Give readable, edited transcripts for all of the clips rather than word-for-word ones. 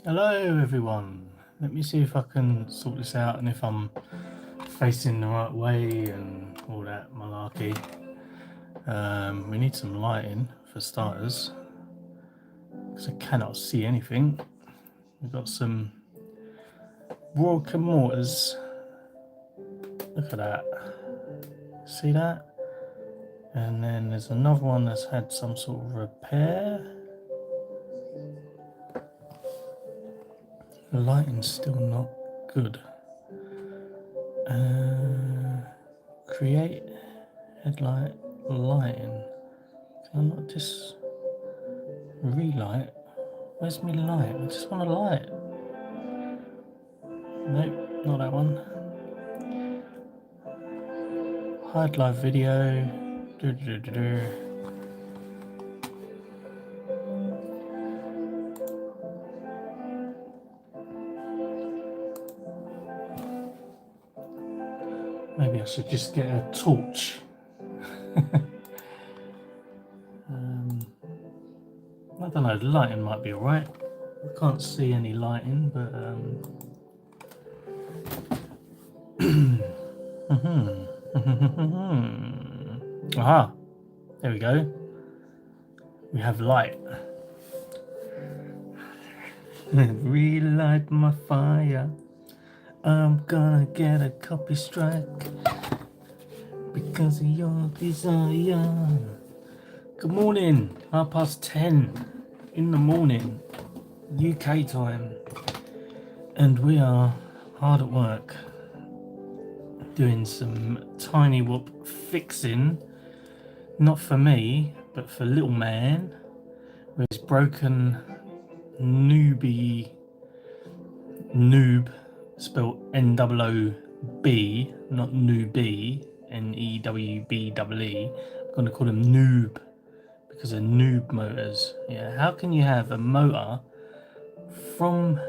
Hello everyone. Let me see if I can sort this out and if I'm facing the right way and all that malarkey. We need some lighting for starters because I cannot see anything. We've got some broken mortars. Look at that. See that? And then there's another one that's had some sort of repair. The lighting's still not good. Create headlight lighting. Can I not just relight? Where's my light? I just want a light. Nope, not that one. Hide live video. Maybe I should just get a torch. I don't know, the lighting might be alright. I can't see any lighting, but aha, there we go. We have light. Relight my fire. I'm gonna get a copy strike because of your desire. Good morning, 10:30 in the morning, UK time, and we are hard at work doing some tiny whoop fixing, not for me, but for little man with his broken noob, spelled N-O-O-B, not newbie, N-E-W-B-E-E. I'm going to call him noob because of noob motors. Yeah, how can you have a motor from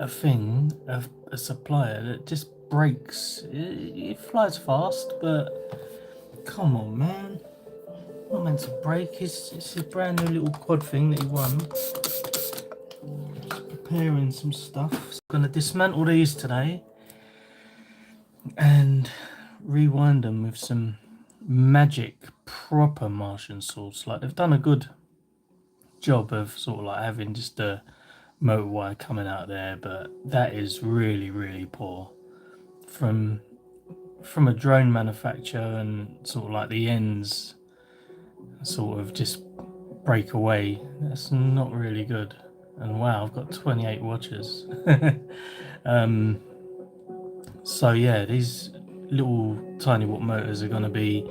a thing, a supplier that just breaks? It flies fast, but come on, man. Not meant to break. It's a brand new little quad thing that he won. Preparing some stuff. So I'm going to dismantle these today and rewind them with some magic proper Martian sauce. Like, they've done a good job of sort of like having just a motor wire coming out there, but that is really poor from a drone manufacturer, and sort of like the ends sort of just break away. That's not really good. And wow, I've got 28 watches. So yeah, these little tiny watt motors are going to be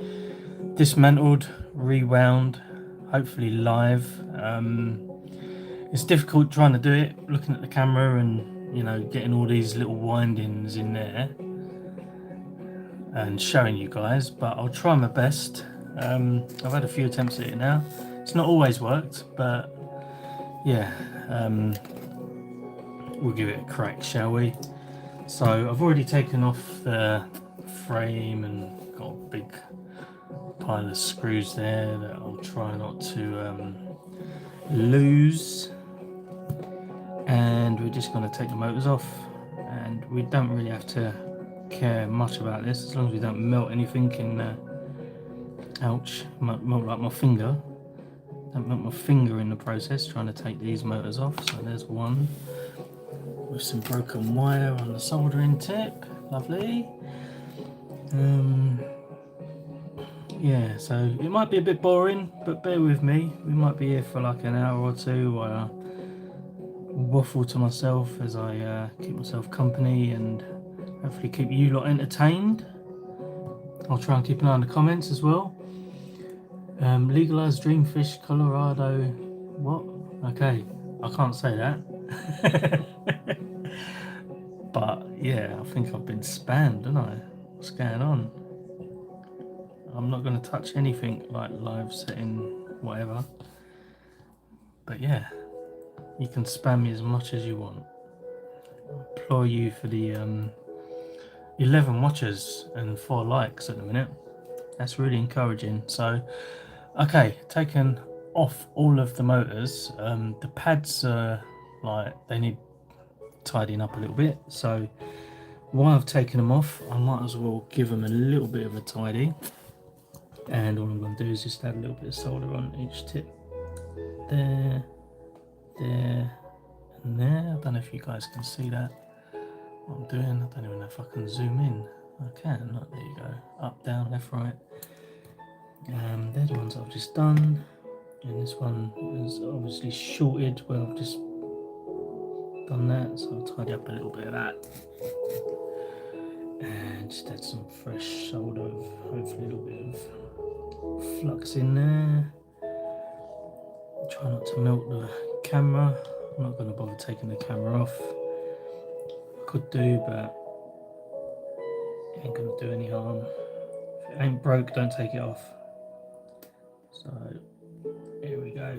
dismantled, rewound, hopefully live. It's difficult trying to do it looking at the camera and, you know, getting all these little windings in there and showing you guys, but I'll try my best. I've had a few attempts at it now. It's not always worked, but yeah, we'll give it a crack, shall we? So I've already taken off the frame and got a big pile of screws there that I'll try not to lose, and we're just going to take the motors off, and we don't really have to care much about this as long as we don't melt anything in there. Ouch, melt like my finger. Don't melt my finger in the process trying to take these motors off. So there's one with some broken wire on the soldering tip. Lovely. Yeah, so it might be a bit boring, but bear with me. We might be here for like an hour or two while I waffle to myself as I keep myself company and hopefully keep you lot entertained. I'll try and keep an eye on the comments as well. Legalized Dreamfish, Colorado. What? Okay, I can't say that. But yeah, I think I've been spammed, haven't I? What's going on? I'm not going to touch anything like live setting, whatever. But yeah, you can spam me as much as you want. I implore you for the 11 watches and 4 likes at the minute. That's really encouraging. So, okay, taken off all of the motors. The pads are like they need tidying up a little bit. So while I've taken them off, I might as well give them a little bit of a tidy. And all I'm going to do is just add a little bit of solder on each tip. There, there, and there. I don't know if you guys can see that. What I'm doing, I don't even know if I can zoom in. I can, look, there you go. Up, down, left, right. They're the ones I've just done. And this one is obviously shorted where I've just done that. So I'll tidy up a little bit of that. And just add some fresh solder, hopefully a little bit of flux in there. Try not to melt the camera. I'm not going to bother taking the camera off. I could do, but it ain't going to do any harm. If it ain't broke, don't take it off. So here we go.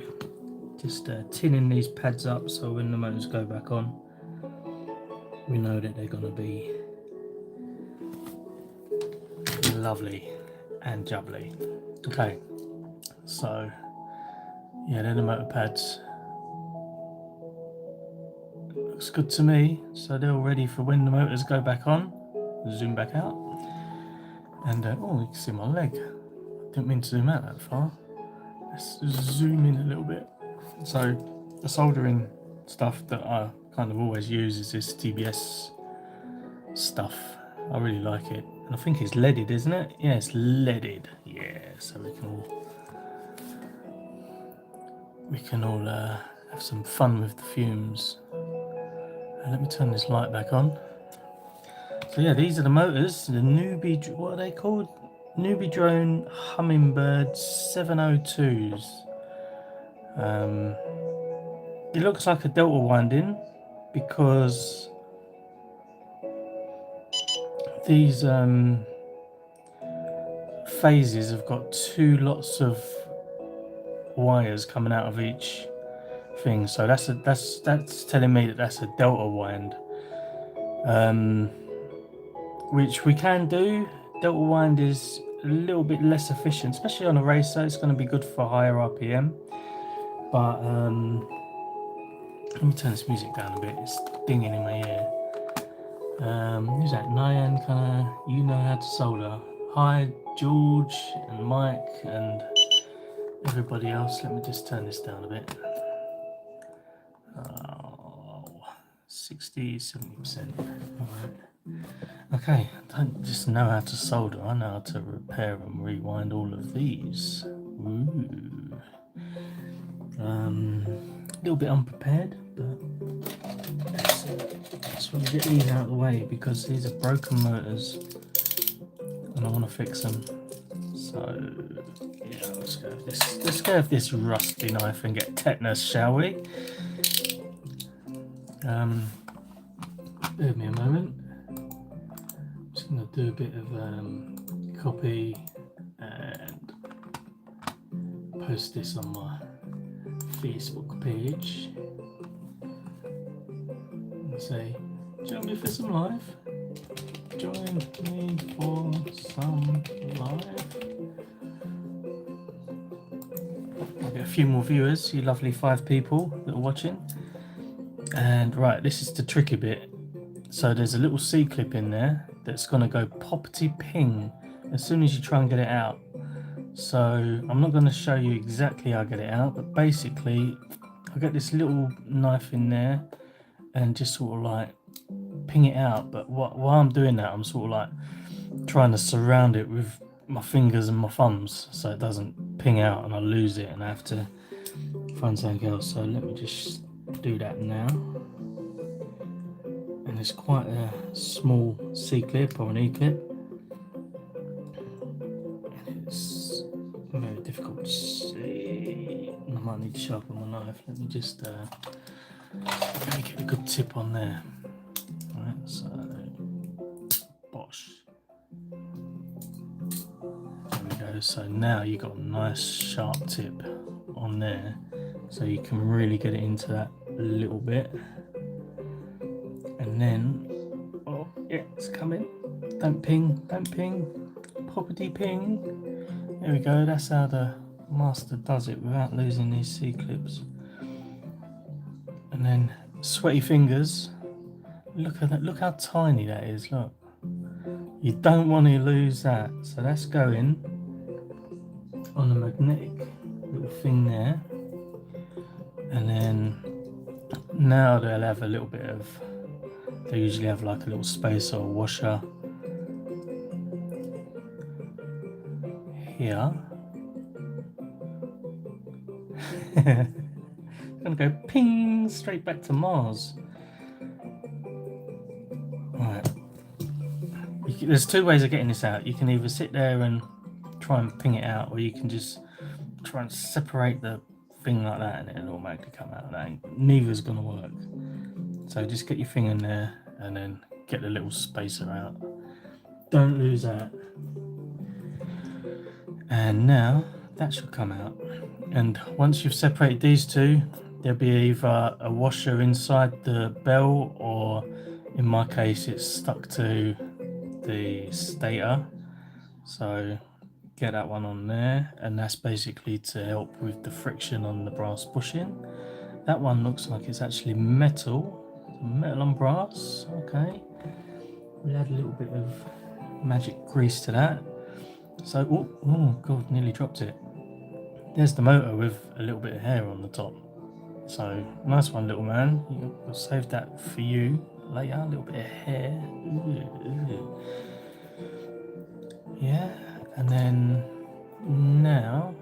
Just tinning these pads up so when the motors go back on, we know that they're going to be lovely and jubbly. Okay, so yeah, they're the motor pads. Looks good to me. So they're all ready for when the motors go back on. Zoom back out. And oh, you can see my leg. Didn't mean to zoom out that far. Let's zoom in a little bit. So the soldering stuff that I kind of always use is this TBS stuff. I really like it. And I think it's leaded, isn't it? Yeah, it's leaded. Yeah, so we can all have some fun with the fumes. Let me turn this light back on. So yeah, these are the motors, the what are they called? newbeedrone Hummingbird 702s. It looks like a delta winding because these phases have got two lots of wires coming out of each thing, so that's telling me that that's a delta wind, which we can do. Delta wind is a little bit less efficient, especially on a racer. It's going to be good for higher RPM, but let me turn this music down a bit. It's dinging in my ear. Who's that? Nyan, kinda, you know how to solder. Hi George and Mike and everybody else. Let me just turn this down a bit. 60-70%. Alright. Okay, I don't just know how to solder, I know how to repair and rewind all of these. Ooh. A little bit unprepared, but let's really get these out of the way because these are broken motors and I want to fix them. So yeah, let's go with this. Let's go with this rusty knife and get tetanus, shall we? Bear with me a moment. I'm just going to do a bit of copy and post this on my Facebook page and say, join me for some live. Join me for some live. I'll get a few more viewers, you lovely 5 people that are watching. And right, this is the tricky bit. So there's a little C-clip in there that's going to go poppity ping as soon as you try and get it out. So I'm not going to show you exactly how I get it out, but basically I get this little knife in there and just sort of like ping it out. But while I'm doing that, I'm sort of like trying to surround it with my fingers and my thumbs so it doesn't ping out and I lose it and I have to find something else. So let me just do that now. And it's quite a small C-clip or an E-clip. And it's very difficult to see. I might need to sharpen my knife. Let me just get a good tip on there. Alright, so bosh. There we go. So now you've got a nice sharp tip on there. So you can really get it into that little bit. And then, oh yeah, it's coming. Don't ping, poppity ping. There we go, that's how the master does it without losing these C-clips. And then sweaty fingers. Look at that, look how tiny that is, look. You don't want to lose that. So that's going on the magnetic little thing there. And then now they'll have a little bit of, they usually have like a little spacer or washer here. Gonna go ping straight back to Mars. Right. There's two ways of getting this out. You can either sit there and try and ping it out, or you can just try and separate the thing like that and it'll automatically come out. Neither's gonna work. So just get your thing in there and then get the little spacer out. Don't lose that. And now that should come out. And once you've separated these two, there'll be either a washer inside the bell, or in my case it's stuck to the stator. So get that one on there, and that's basically to help with the friction on the brass bushing. That one looks like it's actually metal on brass. Okay, we'll add a little bit of magic grease to that. So oh god, nearly dropped it. There's the motor with a little bit of hair on the top. So nice one, little man. We'll save that for you later. A little bit of hair. Ooh. Yeah, and then now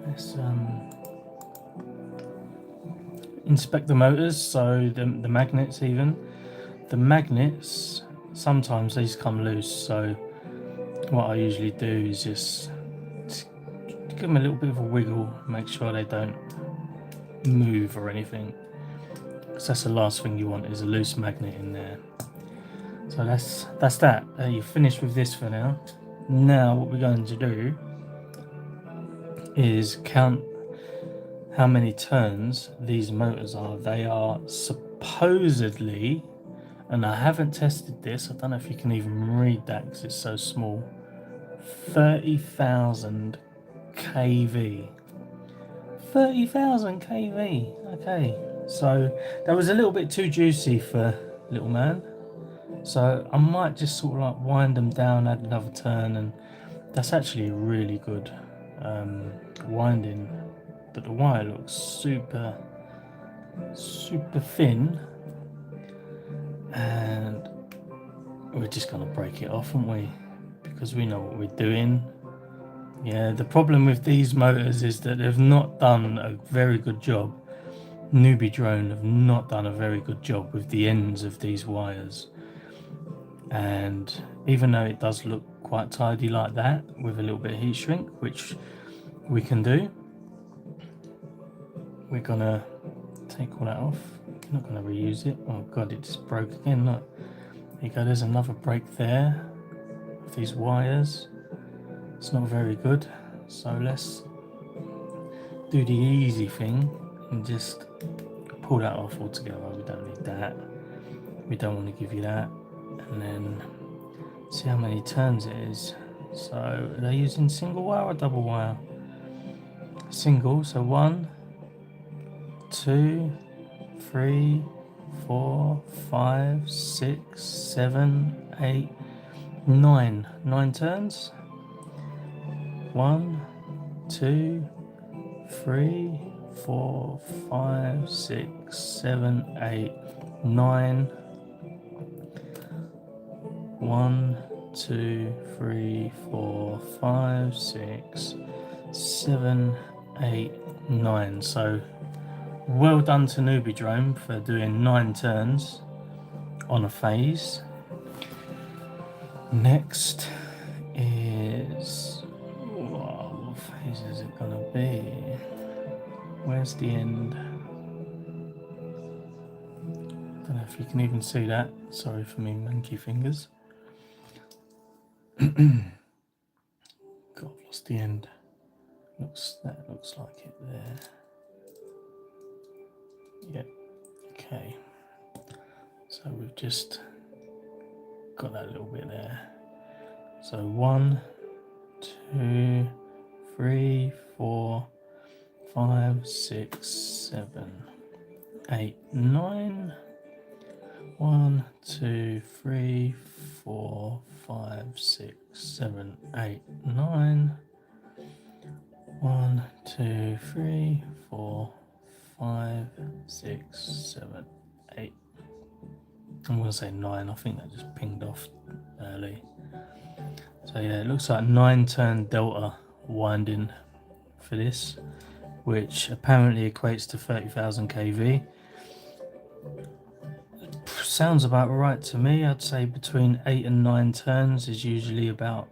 let's inspect the motors. So the magnets, even the magnets, sometimes these come loose. So what I usually do is just give them a little bit of a wiggle, make sure they don't move or anything, because that's the last thing you want, is a loose magnet in there. So that's that. You're finished with this for now. Now what we're going to do is count how many turns these motors are. They are supposedly, and I haven't tested this, I don't know if you can even read that because it's so small, 30,000 kV. 30,000 kV. Okay, so that was a little bit too juicy for little man. So I might just sort of like wind them down, add another turn, and that's actually really good winding. But the wire looks super thin, and we're just gonna break it off, aren't we? Because we know what we're doing. Yeah, the problem with these motors is that they've not done a very good job. newbeedrone have not done a very good job with the ends of these wires. And even though it does look quite tidy like that, with a little bit of heat shrink, which we can do, we're gonna take all that off. We're not gonna reuse it. Oh god, it just broke again. Look, there you go, there's another break there of these wires. It's not very good, so let's do the easy thing and just pull that off altogether. We don't need that, we don't want to give you that. And then see how many turns it is. So are they using single wire or double wire? Single, so 1, 2, 3, 4, 5, 6, 7, 8, 9. 9 turns. 1, 2, 3, 4, 5, 6, 7, 8, 9. 1, 2, 3, 4, 5, 6, 7, 8, 9. So well done to newbeedrone for doing 9 turns on a phase. Next is, what phase is it gonna be? Where's the end? Don't know if you can even see that. Sorry for me monkey fingers. God, I've lost the end. That looks like it there. Yep. Okay. So we've just got that little bit there. So 1, 2, 3, 4, 5, 6, 7. 8, 9. 1, 2, 3, 4, 5, 6, 7, 8, 9. 1, 2, 3, 4, 5, 6, 7, 8. I'm going to say 9. I think that just pinged off early. So yeah, it looks like 9 turn delta winding for this, which apparently equates to 30,000 kV. Sounds about right to me. I'd say between 8 and 9 turns is usually about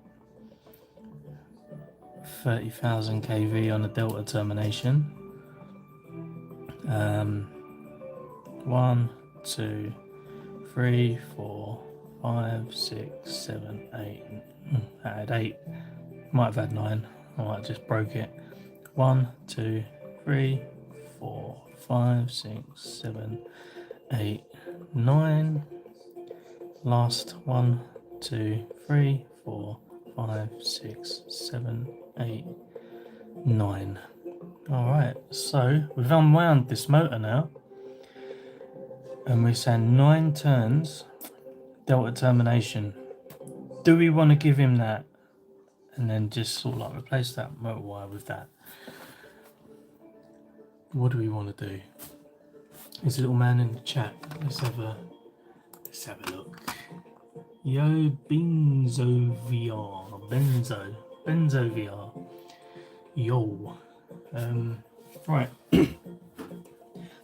30,000 kV on a delta termination. 1, 2, 3, 4, 5, 6, 7, 8. I had 8. Might have had 9. I might have just broke it. 1, 2, 3, 4, 5, 6, 7, 8, 9. Last 1, 2, 3, 4, 5, 6, 7, 8, 9. Alright, so we've unwound this motor now, and we're saying 9 turns delta termination. Do we want to give him that and then just sort of like replace that motor wire with that? What do we want to do? There's a little man in the chat. Let's have a look. Yo, Benzo VR. Benzo VR. Yo. Right.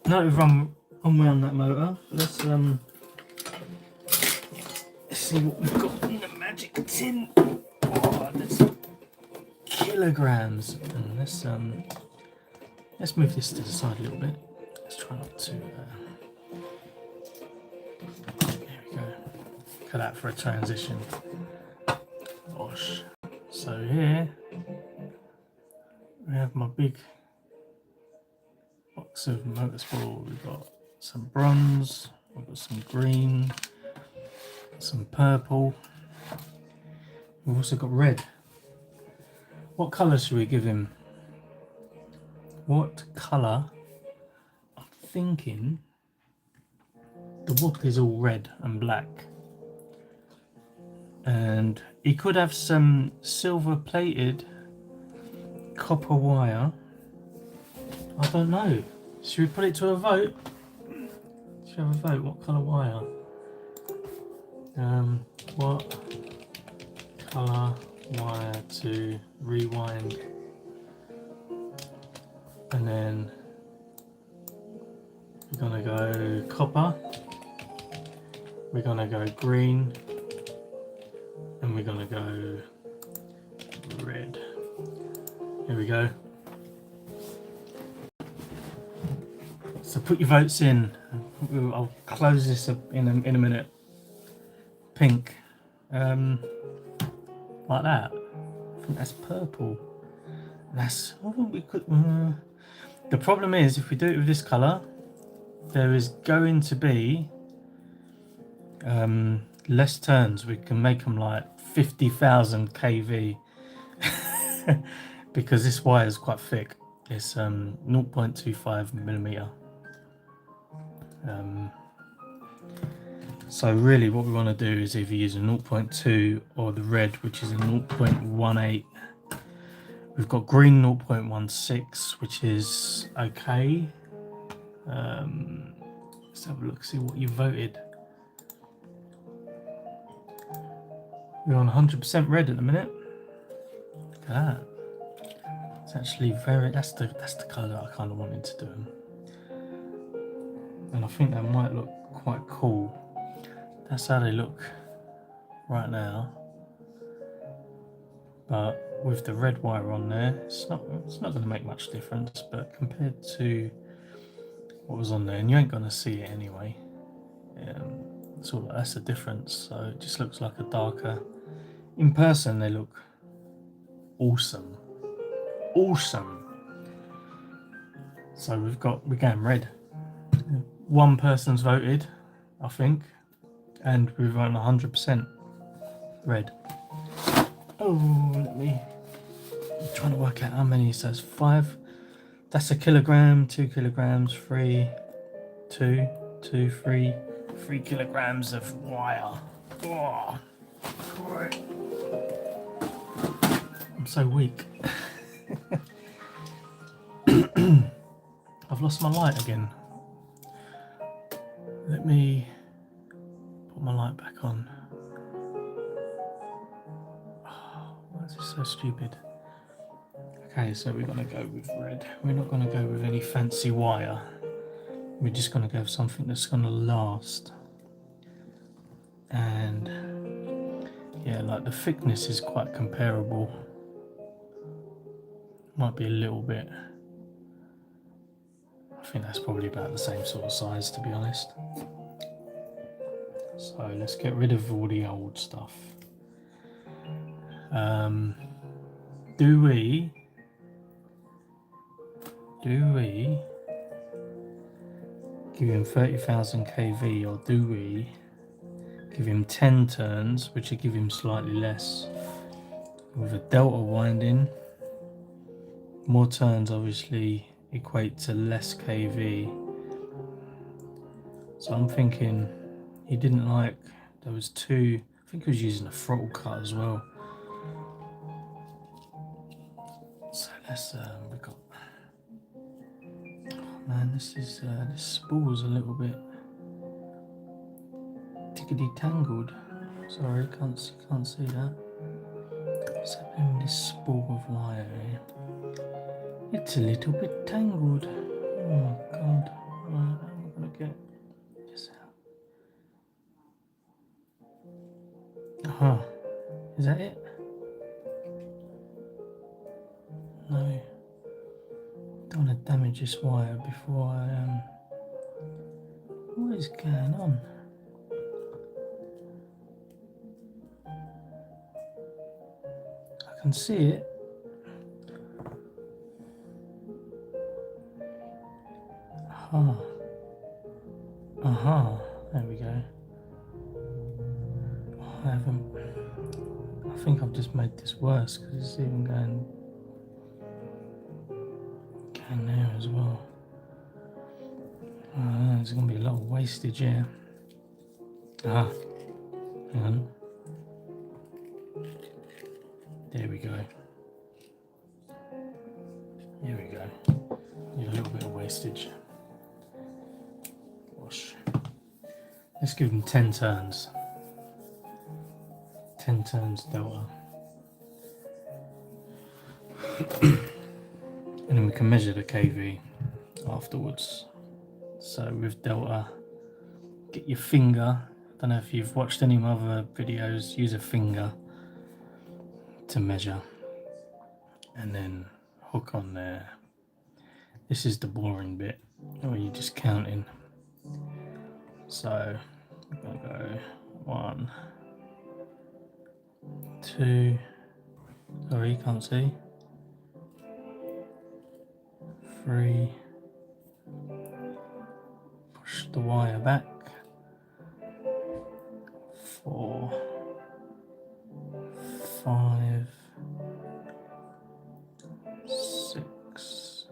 Now we've unwound that motor. Let's see what we've got in the magic tin. Oh, that's kilograms. And let's move this to the side a little bit. Let's try not to. There we go. Cut out for a transition. Gosh. So here we have my big box of motorsport. We've got some bronze, we've got some green, some purple. We've also got red. What colour should we give him? What colour? I'm thinking the whoop is all red and black. And he could have some silver plated copper wire. I don't know. Should we put it to a vote? Should we have a vote? What colour wire? What colour wire to rewind? And then we're gonna go copper. We're gonna go green. And we're gonna go red. Here we go. So put your votes in. I'll close this up in a minute. Pink, like that. I think that's purple. That's we could. The problem is, if we do it with this colour, there is going to be less turns. We can make them like 50,000 kV because this wire is quite thick. It's 0.25 millimeter. So really what we want to do is either use a 0.2 or the red, which is a 0.18. We've got green 0.16, which is okay. Let's have a look, see what you voted. We're on 100% red at the minute. Look at that. It's actually very, that's the colour I kind of wanted to do them. And I think that might look quite cool. That's how they look right now. But with the red wire on there, it's not going to make much difference. But compared to what was on there, and you ain't going to see it anyway. So that's the difference. So it just looks like a darker. In person, they look awesome. Awesome. So we're going red. One person's voted, I think, and we're on 100% red. Oh, I'm trying to work out how many. So it's 5. That's a kilogram, 2 kilograms, 3, 3 kilograms of wire. Oh, right. I'm so weak. I've lost my light again. Let me put my light back on. Oh, why is this so stupid? Okay, so we're going to go with red. We're not going to go with any fancy wire. We're just going to go with something that's going to last. And yeah, like the thickness is quite comparable. Might be a little bit. I think that's probably about the same sort of size, to be honest. So let's get rid of all the old stuff. Do we give him 30,000 kV, or do we give him 10 turns, which would give him slightly less, with a delta winding? More turns obviously equate to less kV. So I'm thinking he didn't like, there was two, I think he was using a throttle cut as well. So let's, we got, oh man, this spool's a little bit tickety tangled. Sorry, can't see that. What's happening with this spool of wire here? It's a little bit tangled. Oh god. Right, how am I gonna get this out? Aha. Is that it? No. Don't want to damage this wire before I what is going on? I can see it. Aha. Aha. There we go. I think I've just made this worse because it's even going there as well. There's going to be a lot of wastage here. Ah, hang on. There we go. There we go. Yeah, a little bit of wastage. Wash. Let's give them 10 turns. 10 turns delta. And then we can measure the kV afterwards. So with delta, get your finger. I don't know if you've watched any of my other videos, use a finger to measure. And then hook on there. This is the boring bit where you're just counting. So we're going to go 1, 2, sorry, you can't see. 3, push the wire back. 4, 5, 6,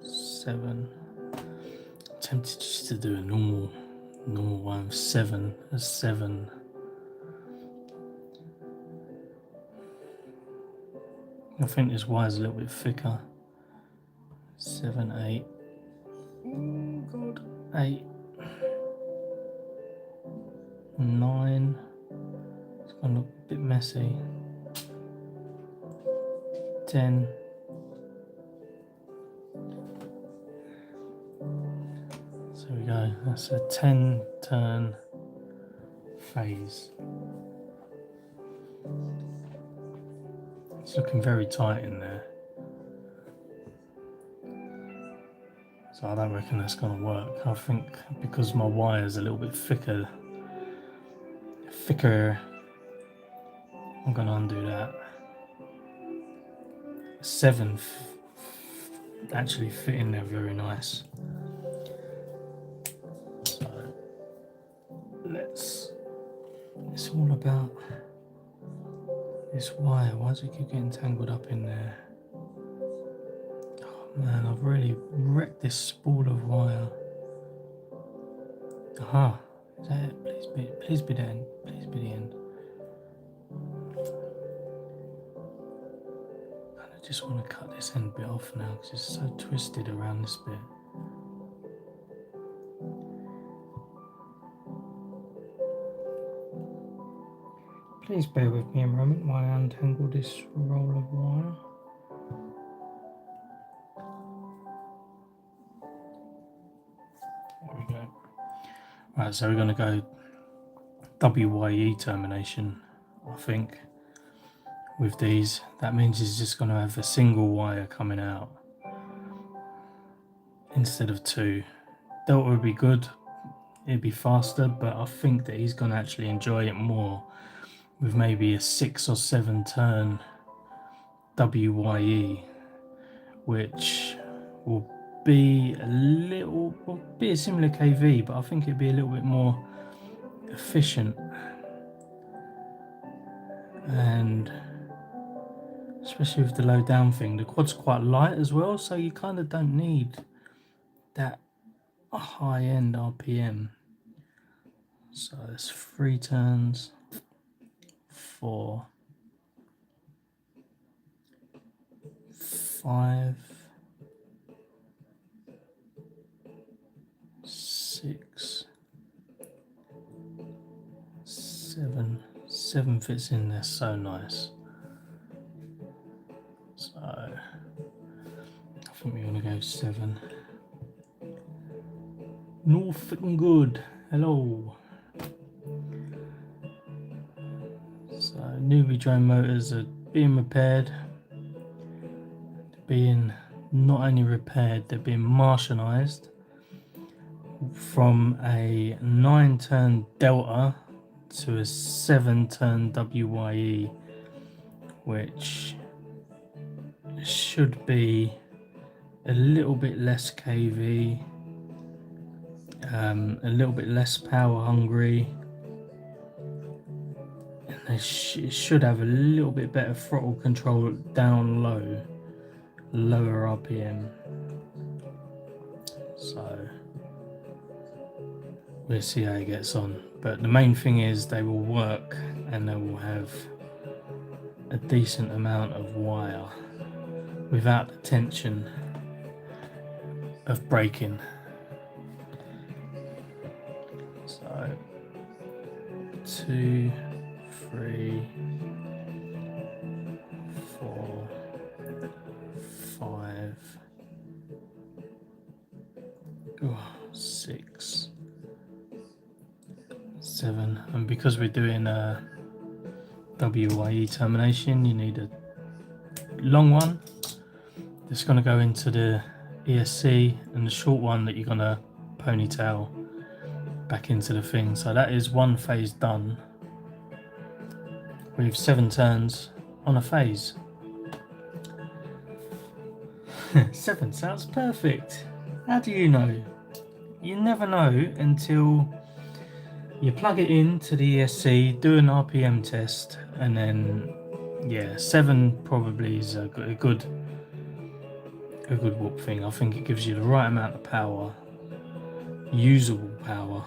7. Tempted just to do a normal one. 7. There's 7. I think this wire's a little bit thicker. 7, 8. Oh god. 8. 9. It's going to look a bit messy. 10. So we go. That's a 10 turn phase. It's looking very tight in there. So I don't reckon that's going to work. I think because my wire's a little bit thicker, I'm going to undo that. 7 actually fit in there very nice. So it's all about this wire. Why does it keep getting tangled up in there? Oh Man, I've really wrecked this spool of wire. Aha, is that it? Please be the end. Please be the end. And I just want to cut this end bit off now because it's so twisted around this bit. Please bear with me a moment while I untangle this roll of wire. There we go. Right, so we're going to go WYE termination, I think, with these. That means it's just going to have a single wire coming out instead of two. Delta would be good, it'd be faster, but I think that he's going to actually enjoy it more with maybe a 6 or 7 turn WYE, which will be a similar KV, but I think it'd be a little bit more efficient, and especially with the low down thing, the quad's quite light as well, so you kind of don't need that high end RPM. So it's 3 turns, 4, 5, 6, 7. 7 fits in there so nice. So I think we're gonna go 7. No freaking good. Hello. So newbeedrone motors are being repaired. They're being not only repaired, they're being Martianized from a 9 turn Delta to a 7 turn WYE, which should be a little bit less KV, a little bit less power hungry, and it should have a little bit better throttle control down low, lower RPM. So we'll see how it gets on, but the main thing is they will work and they will have a decent amount of wire without the tension of braking. So 2, 3, 4, 5, 6, 7, and because we're doing a WYE termination, you need a long one that's going to go into the ESC, and the short one that you're going to ponytail back into the thing. So that is one phase done with 7 turns on a phase. 7 sounds perfect. How do you know? You never know until you plug it into the ESC, do an RPM test, and then yeah, 7 probably is a good whoop thing. I think it gives you the right amount of power, usable power,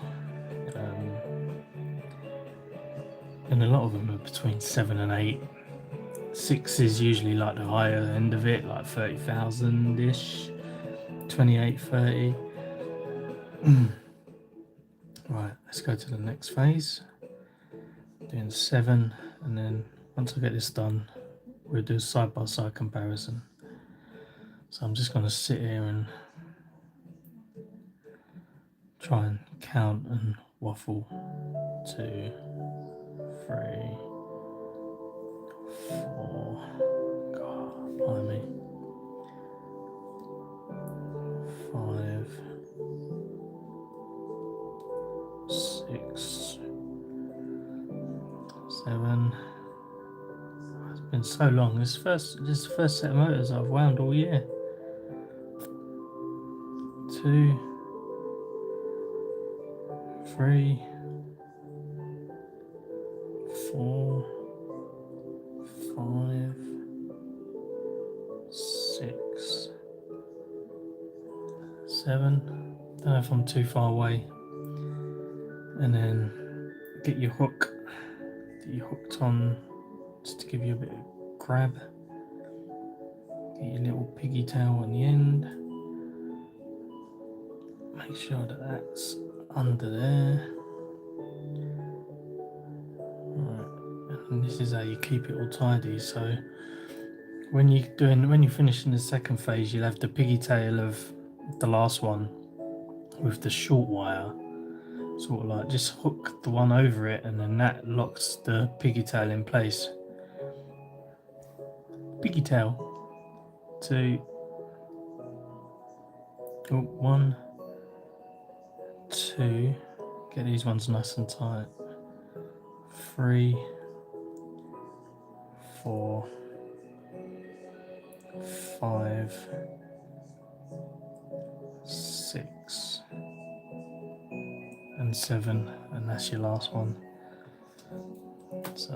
and a lot of them are between 7 and 8. 6 is usually like the higher end of it, like 30,000 ish, 28, 30. Right, let's go to the next phase, doing 7, and then once I get this done, we'll do a side-by-side comparison. So I'm just going to sit here and try and count and waffle. 2, 3, 4, God, blimey, 5, 6, 7. It's been so long. This is the first set of motors I've wound all year. 2, 3, 4, 5, 6, 7. Don't know if I'm too far away. And then get your hook that you hooked on, just to give you a bit of grab. Get your little piggy tail on the end. Make sure that that's under there. Right. And this is how you keep it all tidy. So when you're finishing the second phase, you'll have the piggy tail of the last one with the short wire. Sort of like just hook the one over it, and then that locks the piggy tail in place. Piggy tail. 2. 1, 2. Get these ones nice and tight. 3, 4, 5, 6, and 7, and that's your last one. So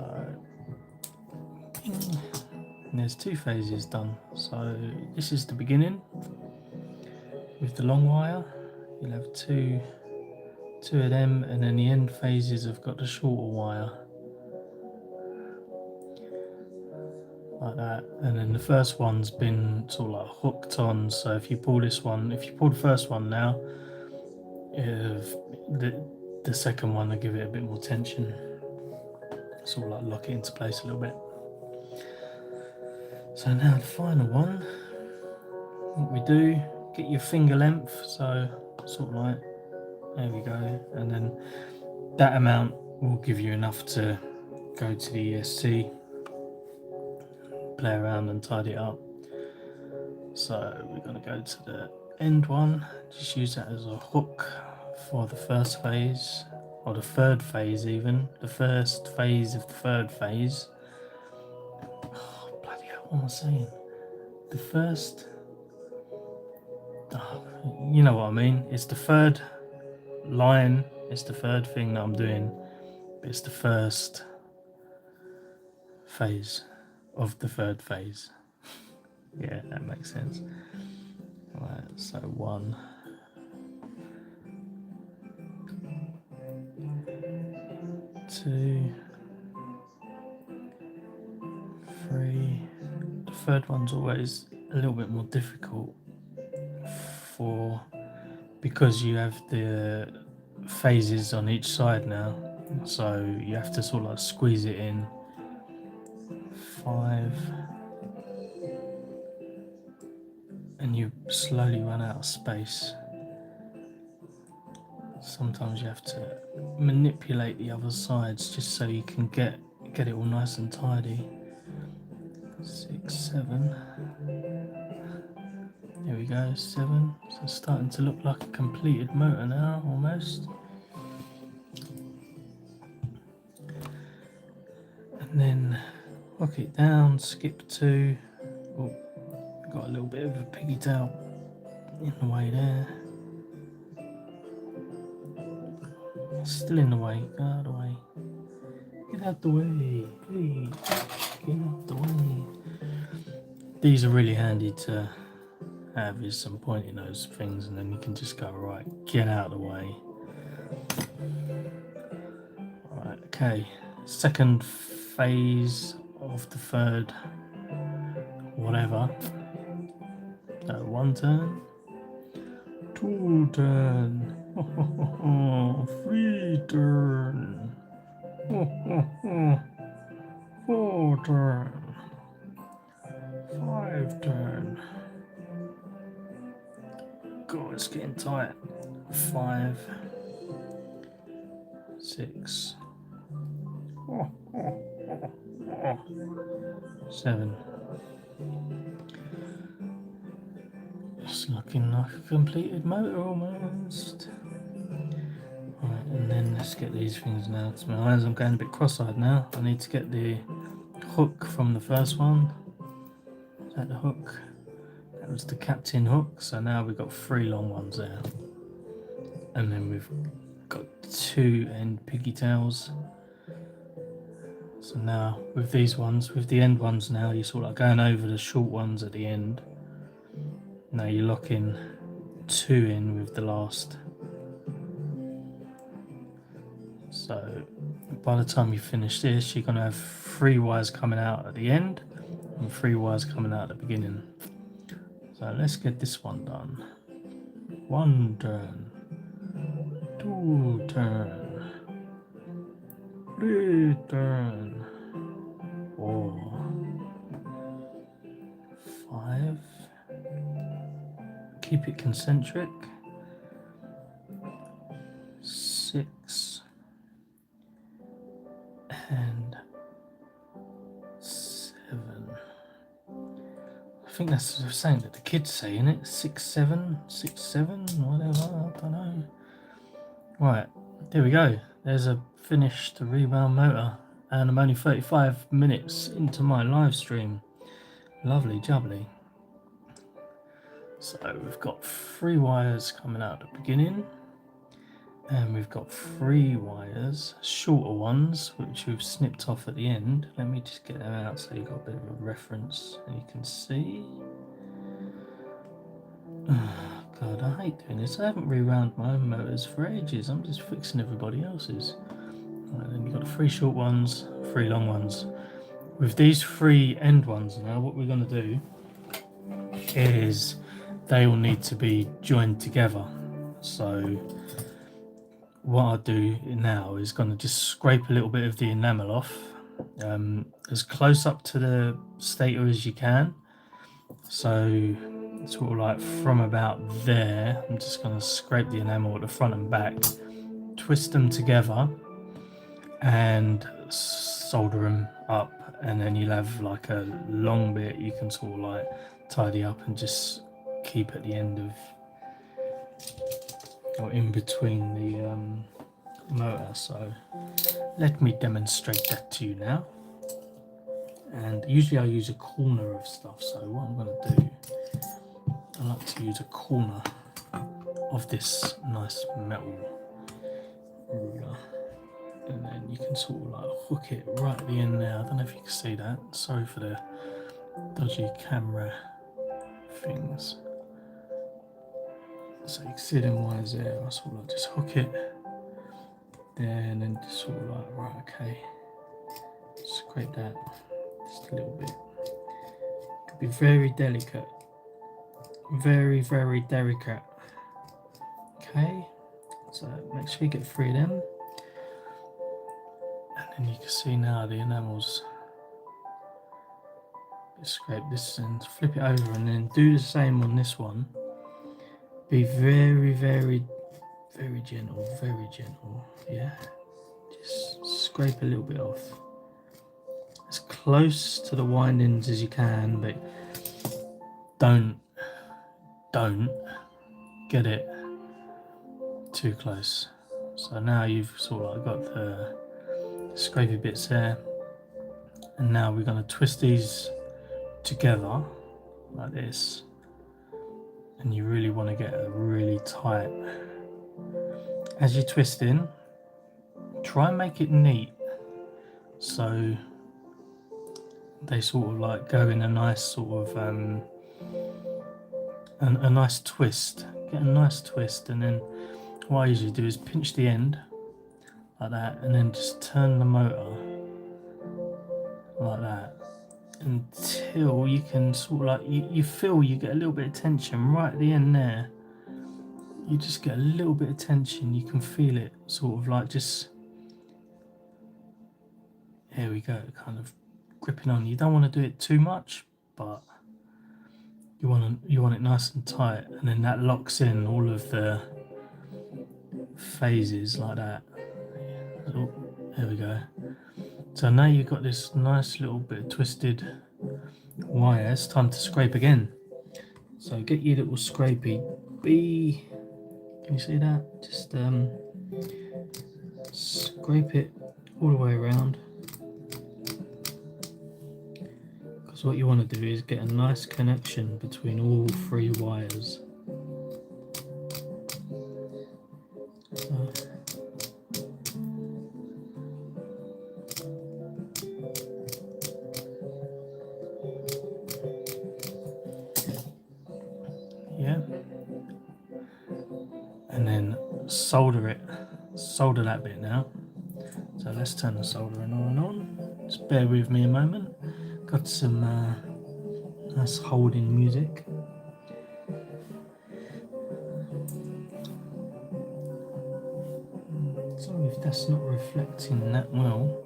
and there's 2 phases done. So this is the beginning with the long wire. You'll have two of them, and then the end phases have got the shorter wire like that. And then the first one's been sort of like hooked on, so if you pull this one, if you pull the first one now, the second one will give it a bit more tension, sort of like lock it into place a little bit. So now the final one, what we do, get your finger length, so sort of like, there we go, and then that amount will give you enough to go to the ESC, play around and tidy it up. So we're going to go to the end one, just use that as a hook for the first phase, or the third phase even, the first phase of the third phase. Oh, bloody hell, what am I saying? The first, oh, you know what I mean, it's the third line, it's the third thing that I'm doing, but it's the first phase of the third phase. Yeah, that makes sense. Right, so 1, 2, 3. The third one's always a little bit more difficult because you have the phases on each side now, so you have to sort of like squeeze it in. 5, and you slowly run out of space. Sometimes you have to manipulate the other sides just so you can get it all nice and tidy. 6, 7. There we go, 7. So it's starting to look like a completed motor now, almost. And then hook it down, skip 2. Oh, got a little bit of a piggy tail in the way there. Still in the way, get out of the way. Get out the way, please. Get out the way. These are really handy to have, is some pointy nose things, and then you can just go, right, get out of the way. Right, okay. Second phase of the third, whatever. 1 turn, 2 turn, 3 turn, 4 turn, 5 turn. God, it's getting tight. 5, 6, 7. It's looking like a completed motor almost. Right, and then let's get these things now to my eyes. I'm going a bit cross-eyed now. I need to get the hook from the first one. Is that the hook? That was the captain hook. So now we've got 3 long ones there. And then we've got 2 end piggy tails. So now with these ones, with the end ones now, you're sort of like going over the short ones at the end. Now you lock in 2 in with the last. So by the time you finish this, you're going to have 3 wires coming out at the end and 3 wires coming out at the beginning. So let's get this one done. 1 turn, 2 turn, 3 turn, 4, 5. Keep it concentric. 6 and 7. I think that's the same that the kids say, isn't it? 6, 7, 6, 7, whatever, I don't know. Right, there we go. There's a finished rewound motor, and I'm only 35 minutes into my live stream. Lovely jubbly. So we've got 3 wires coming out at the beginning, and we've got 3 wires, shorter ones, which we've snipped off at the end. Let me just get them out so you've got a bit of a reference and you can see. Oh, God, I hate doing this. I haven't rewound my own motors for ages. I'm just fixing everybody else's. Right, then you've got 3 short ones, 3 long ones. With these 3 end ones now, what we're going to do is they all need to be joined together. So what I'll do now is going to just scrape a little bit of the enamel off, as close up to the stator as you can. So sort of like from about there, I'm just going to scrape the enamel at the front and back, twist them together and solder them up, and then you'll have like a long bit you can sort of like tidy up and just keep at the end of, or in between the motor. So let me demonstrate that to you now. And usually I use a corner of stuff, so what I'm going to do, I like to use a corner of this nice metal ruler, and then you can sort of like hook it right at the end there. I don't know if you can see that, sorry for the dodgy camera things. So you can see them wires there. I sort of like just hook it there, and then just sort of like, right, okay, scrape that just a little bit. Could be very delicate, very, very delicate. Okay, so make sure you get 3 of them, and then you can see now the enamels. Just scrape this and flip it over, and then do the same on this one. Be very, very, very gentle, yeah. Just scrape a little bit off, as close to the windings as you can, but don't get it too close. So now you've sort of like got the scrapey bits there, and now we're going to twist these together like this. And you really want to get it really tight. As you twist in, try and make it neat, so they sort of like go in a nice sort of a nice twist. Get a nice twist, and then what I usually do is pinch the end like that, and then just turn the motor like that until you can sort of like, you feel you get a little bit of tension right at the end there. You just get a little bit of tension, you can feel it sort of like just, there we go, kind of gripping on. You don't want to do it too much, but you want it nice and tight, and then that locks in all of the phases like that. Oh, there we go. So now you've got this nice little bit of twisted wire. It's time to scrape again. So get your little scrapey. Can you see that? Just scrape it all the way around. Because what you want to do is get a nice connection between all 3 wires. So, yeah, solder that bit now. So let's turn the soldering iron on. Just bear with me a moment. Got some nice holding music. Sorry if that's not reflecting that well.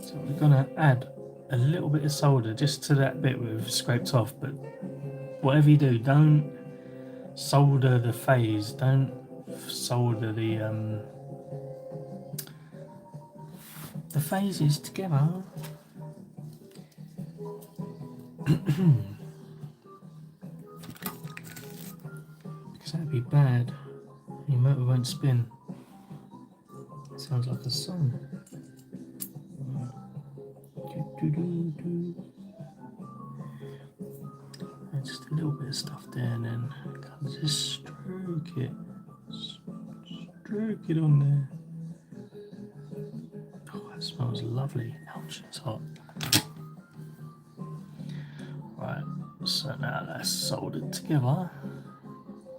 So we're going to add a little bit of solder just to that bit we've scraped off, but whatever you do, don't solder the phase, don't solder the phases together. Because that'd be bad. Your motor won't spin. Sounds like a song. Just a little bit of stuff there, and then just stroke it on there. Oh, that smells lovely. Ouch, it's hot. Right, so now that's soldered together.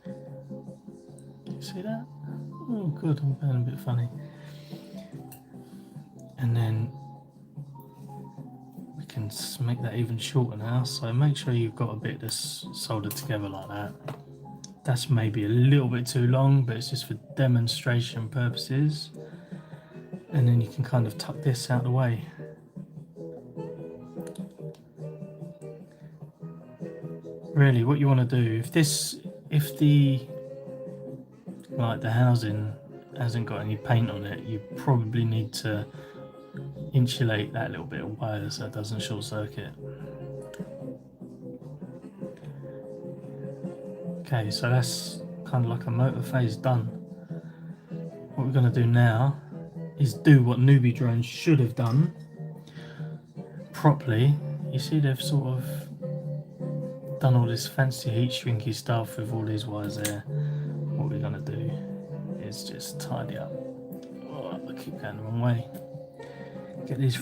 You see that? Oh good, I'm being a bit funny. And then we can make that even shorter now, so make sure you've got a bit that's soldered together like that. That's maybe a little bit too long, but it's just for demonstration purposes. And then you can kind of tuck this out of the way. Really, what you want to do, if the housing hasn't got any paint on it, you probably need to insulate that little bit of wire so it doesn't short circuit. Okay, so that's kind of like a motor phase done. What we're going to do now is do what newbeedrone should have done properly. You see they've sort of done all this fancy heat shrinky stuff with all these wires there. What we're going to do is just tidy up. Oh, I keep going the wrong way. Get these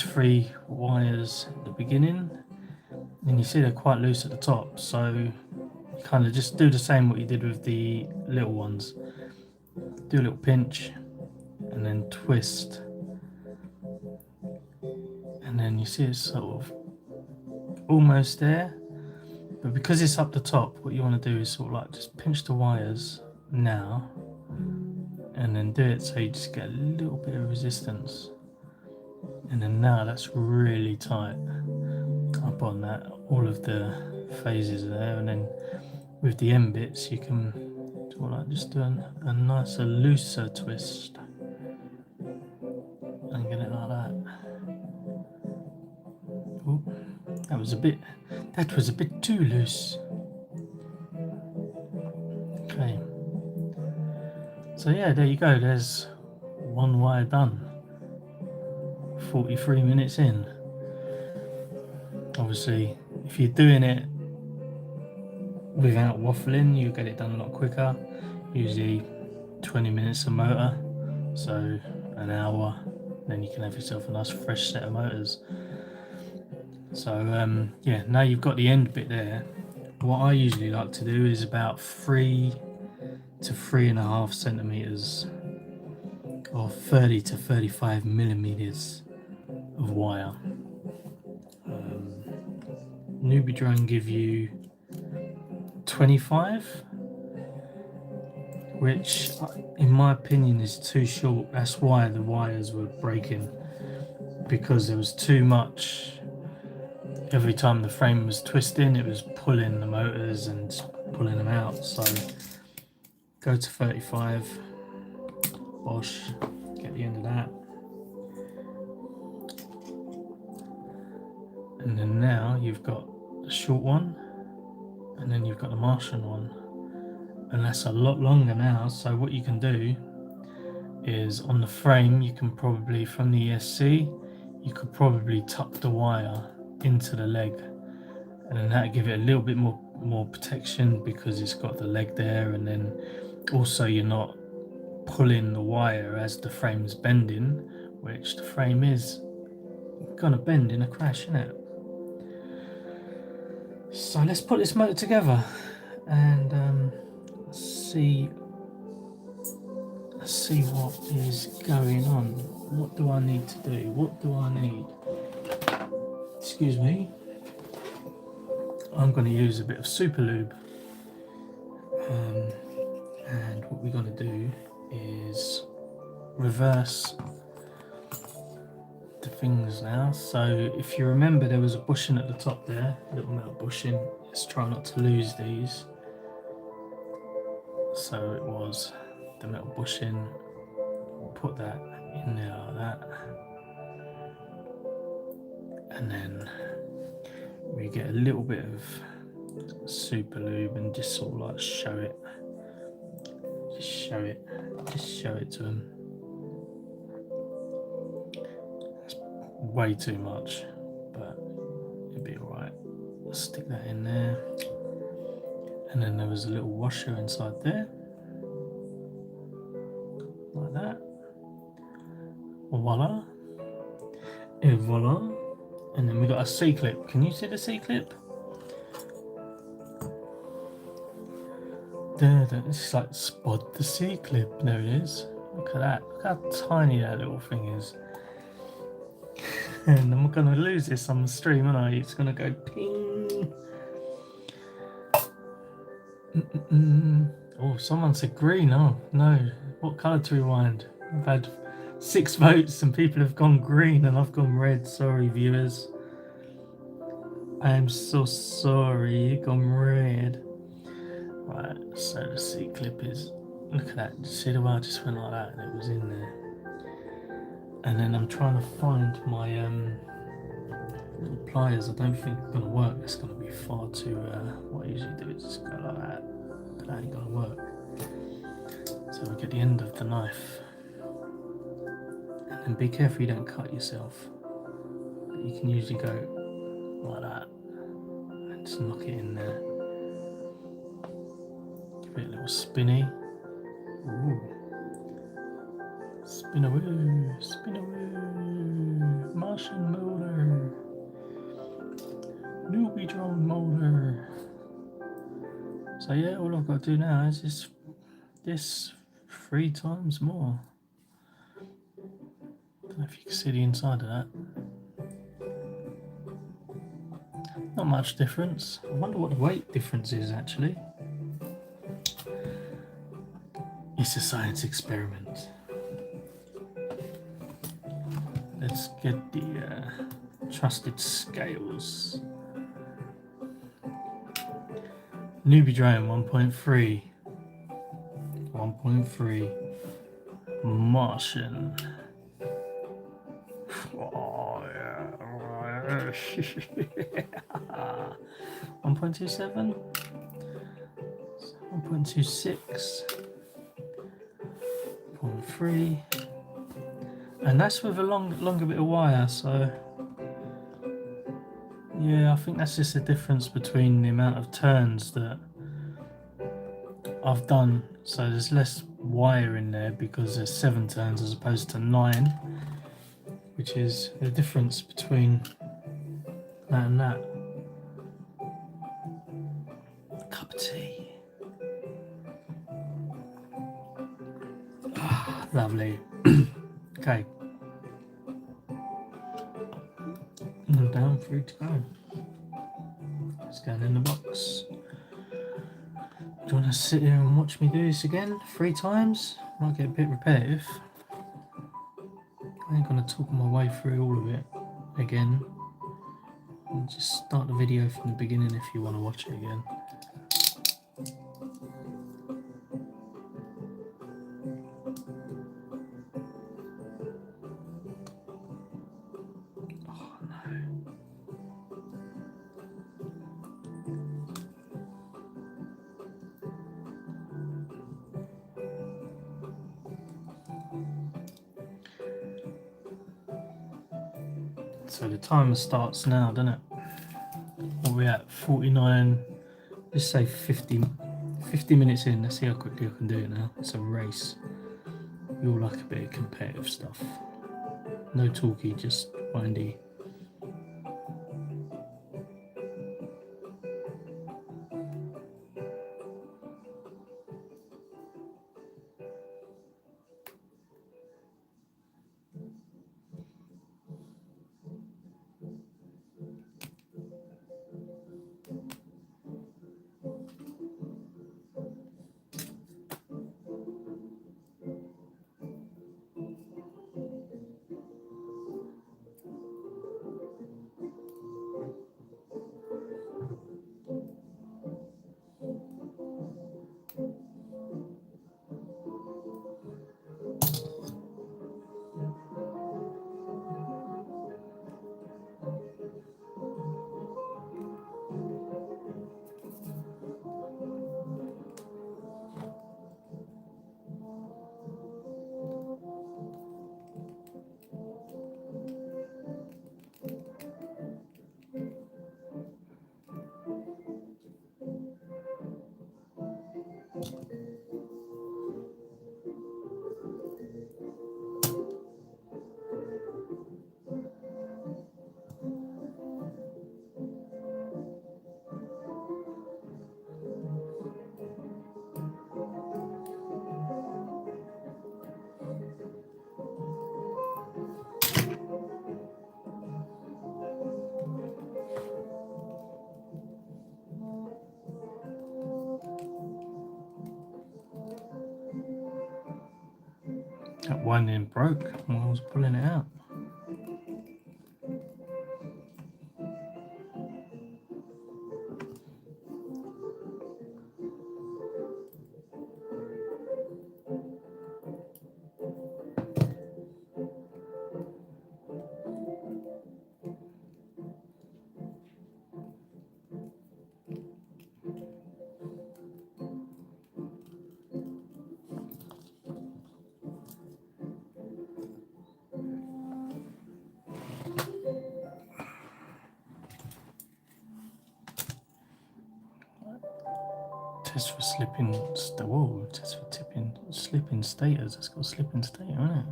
three wires at the beginning, and you see they're quite loose at the top, so you kind of just do the same what you did with the little ones. Do a little pinch and then twist, and then you see it's sort of almost there, but because it's up the top, what you want to do is sort of like just pinch the wires now and then do it so you just get a little bit of resistance, and then now that's really tight up on that. All of the phases are there, and then with the end bits you can sort of like just do a nicer looser twist and get it like that. Ooh, that was a bit too loose. Okay, so yeah, there you go, there's one wire done. 43 minutes in. Obviously, if you're doing it without waffling, you get it done a lot quicker. Usually 20 minutes a motor, so an hour, then you can have yourself a nice fresh set of motors. So yeah, now you've got the end bit there. What I usually like to do is about 3 to 3.5 centimeters or 30 to 35 millimeters of wire. newbeedrone give you 25, which in my opinion is too short. That's why the wires were breaking, because there was too much. Every time the frame was twisting, it was pulling the motors and pulling them out. So go to 35, bosh, get the end of that. And then now you've got the short one, and then you've got the Martian one, and that's a lot longer now. So what you can do is on the frame, you can probably, from the ESC, you could probably tuck the wire into the leg, and then that'll give it a little bit more protection because it's got the leg there, and then also you're not pulling the wire as the frame's bending, which the frame is gonna bend in a crash, isn't it? So let's put this motor together and see what is going on. What do I need to do? What do I need? Excuse me. I'm going to use a bit of super lube. And what we're going to do is reverse the things now. So if you remember, there was a bushing at the top there, a little metal bushing. Let's try not to lose these. So it was the metal bushing. Put that in there like that, and then we get a little bit of super lube and just sort of like show it. Just show it to them. That's way too much, but it'll be alright. Stick that in there, and then there was a little washer inside there, like that. Voila, and voila, and then we got a C-clip. Can you see the C-clip? There, it's like spot the C-clip. There it is. Look at that. Look how tiny that little thing is. And I'm going to lose this on the stream, aren't I? It's going to go ping. Oh, someone said green. Oh, no. What colour to rewind? I've had 6 votes and people have gone green and I've gone red. Sorry, viewers. I am so sorry. You've gone red. Right, so the C-clip is, look at that, see the way I just went like that and it was in there. And then I'm trying to find my little pliers. I don't think it's going to work. It's going to be far too, what I usually do is just go like that, but that ain't going to work. So we get the end of the knife. And then be careful you don't cut yourself. But you can usually go like that and just knock it in there. A little spinny. Ooh. Spin-a-woo, spin-a-woo. Martian motor. Newbeedrone motor. So yeah, all I've got to do now is just this 3 times more. Don't know if you can see the inside of that. Not much difference. I wonder what the weight difference is actually. It's a science experiment. Let's get the trusted scales. newbeedrone 1.3. 1.3. Martian. Oh yeah. 1.27. 1.26. 0.3, and that's with a longer bit of wire, so yeah, I think that's just the difference between the amount of turns that I've done. So there's less wire in there because there's 7 turns as opposed to 9, which is the difference between that and that. A cup of tea. Lovely. Okay. I'm down, free to go. Scan in the box. Do you want to sit here and watch me do this again 3 times? Might get a bit repetitive. I ain't going to talk my way through all of it again. I'll just start the video from the beginning if you want to watch it again. So the timer starts now, doesn't it? What are we at? 49, let's say 50 minutes in. Let's see how quickly I can do it now. It's a race. We all like a bit of competitive stuff. No talky, just windy. That winding broke while I was pulling it out. Test for slipping, whoa, test for slipping stators. It's got a slipping stator, isn't it?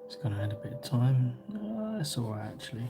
It's gonna add a bit of time. That's alright actually.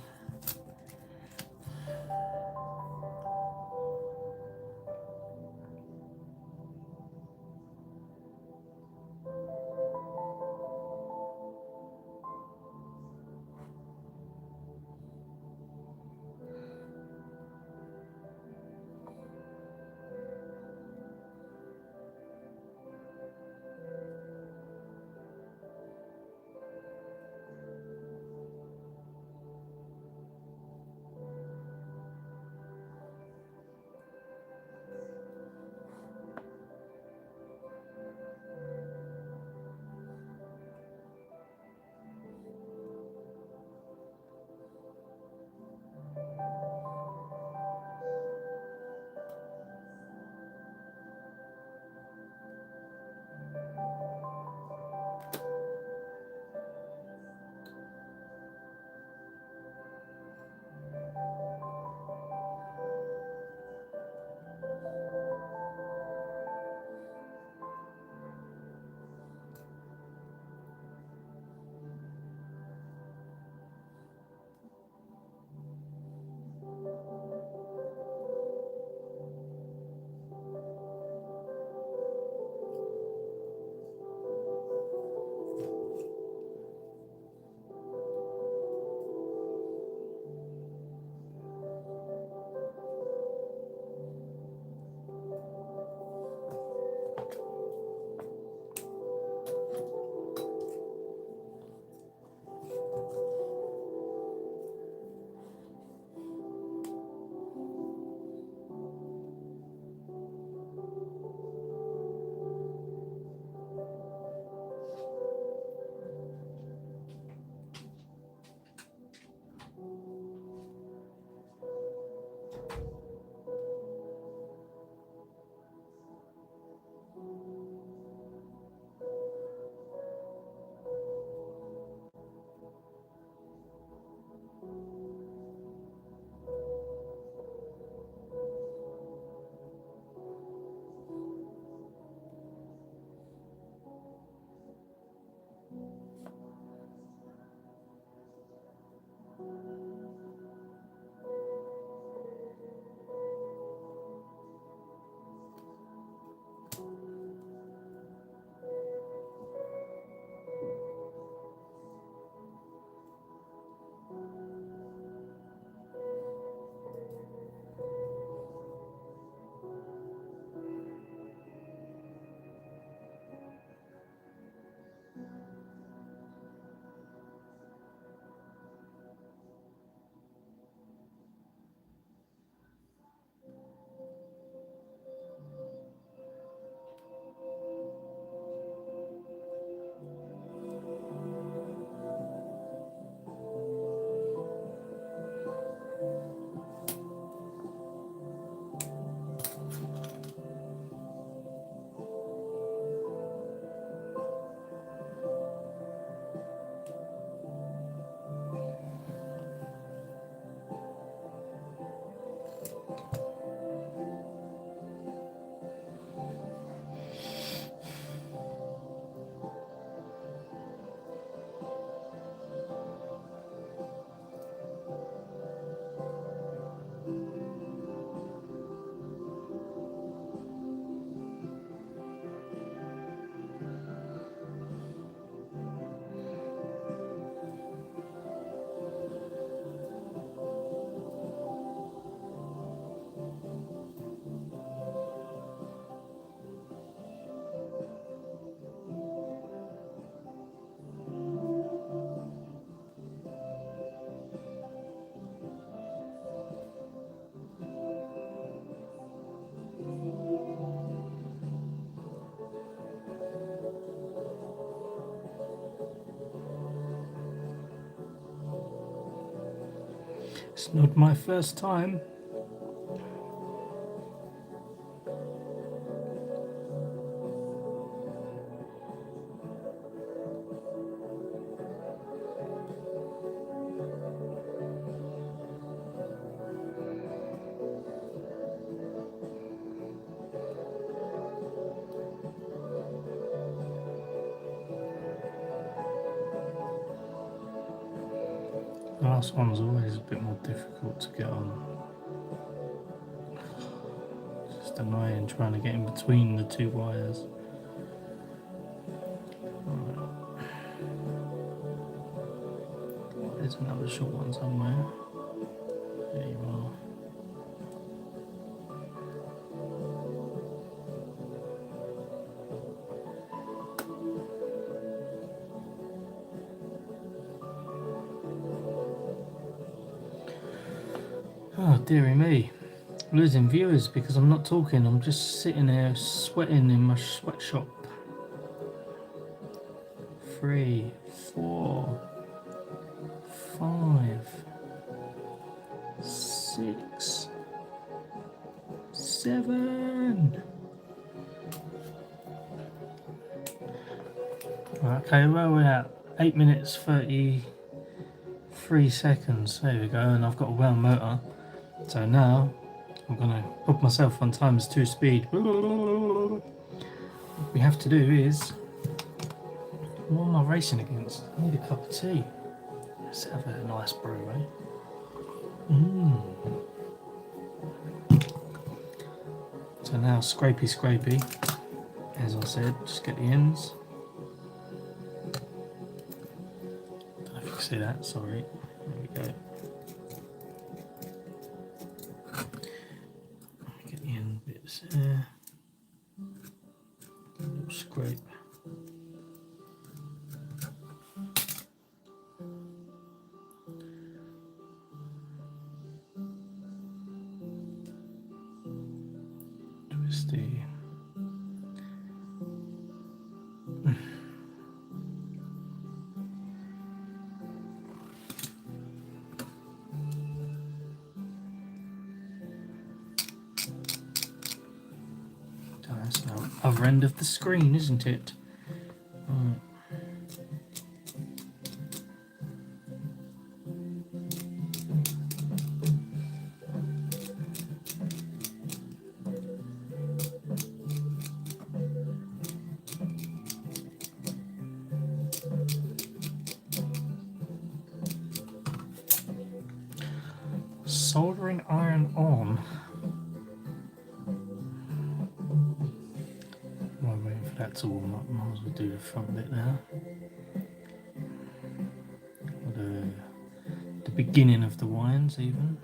It's not my first time. The last one's always a bit more difficult to get on. Just annoying trying to get in between the two wires. Right. There's another short one somewhere. There you are. Oh dearie me, losing viewers because I'm not talking, I'm just sitting there sweating in my sweatshop. 3, 4, 5, 6, 7. Okay, where are we at? 8 minutes 33 seconds. There we go, and I've got a well motor. So now I'm gonna put myself on ×2 speed. What we have to do is, what am I racing against? I need a cup of tea. Let's have a nice brew, eh? So now scrapey, as I said, just get the ends. Don't know if you can see that, sorry. There we go. Get the end bits there. A little scrape. Twisty. That's the other end of the screen, isn't it? Right. Soldering iron on. While I'm waiting for that to warm up, might as well do the front bit now. Or the beginning of the winds even.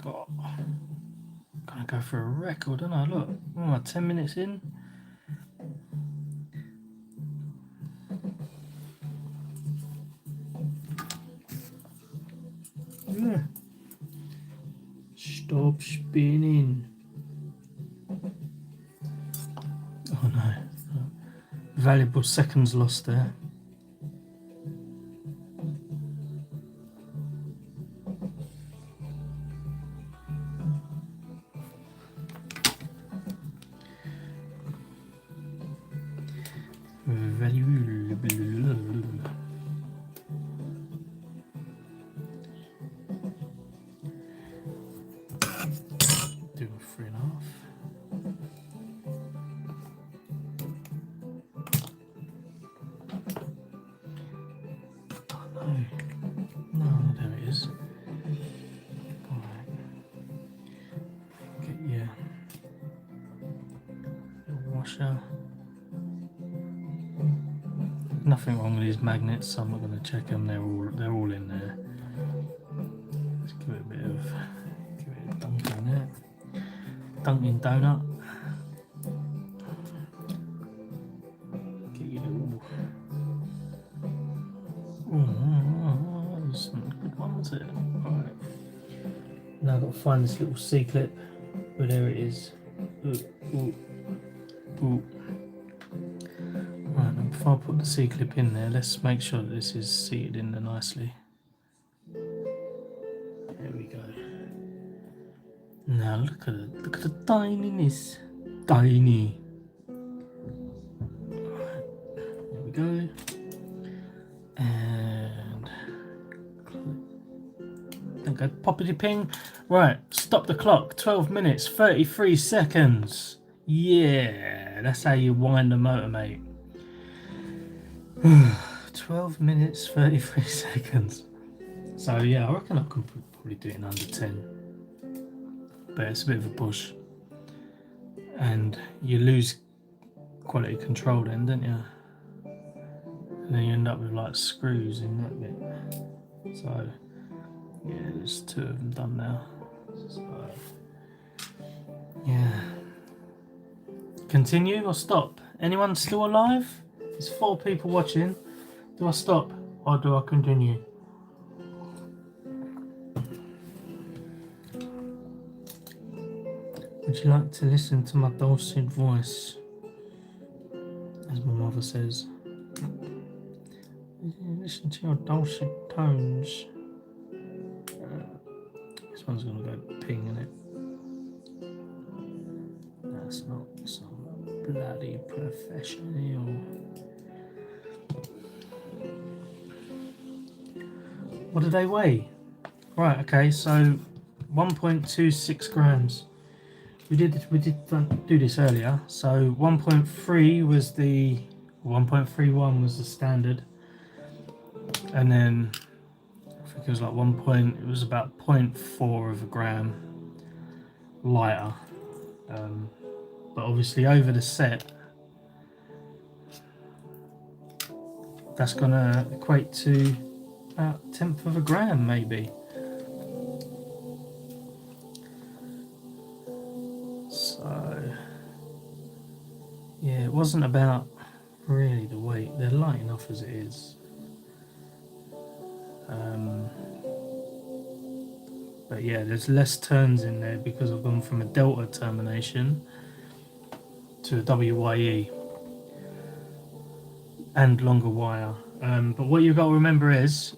God. Gonna go for a record, aren't I? Look, oh, 10 minutes in. Yeah. Stop spinning. Oh no. Valuable seconds lost there. Do 3.5. Oh no. No, there it is. Alright. Get your washer. Nothing wrong with these magnets, so I'm not going to check them. They're all in there. Let's give it a bit of dunk in there. Dunkin' Donut. Get your little. Oh, that was a good one, was it? Alright. Now I've got to find this little C clip. But there it is. Ooh. Right, now before I put the C-clip in there, let's make sure that this is seated in there nicely. There we go. Now look at the tininess. Tiny. Right, there we go. And okay, poppity ping. Right, stop the clock. 12 minutes, 33 seconds. Yeah, that's how you wind the motor, mate. 12 minutes, 33 seconds. So yeah, I reckon I can probably do it in under 10. But it's a bit of a push. And you lose quality control then, don't you? And then you end up with like screws in that bit. So yeah, there's 2 of them done now. So yeah. Continue or stop? Anyone still alive? There's 4 people watching. Do I stop or do I continue? Would you like to listen to my dulcet voice? As my mother says. Listen to your dulcet tones. This one's going to go ping in it. That's not some bloody professional. What do they weigh? Right, okay, so 1.26 grams. We did do this earlier. So 1.3 was the 1.31 was the standard, and then I think it was like it was about 0.4 of a gram lighter. But obviously over the set, that's gonna equate to about 1/10 of a gram maybe. So yeah, it wasn't about really the weight. They're light enough as it is. But yeah, there's less turns in there because I've gone from a delta termination to a WYE and longer wire. But what you've got to remember is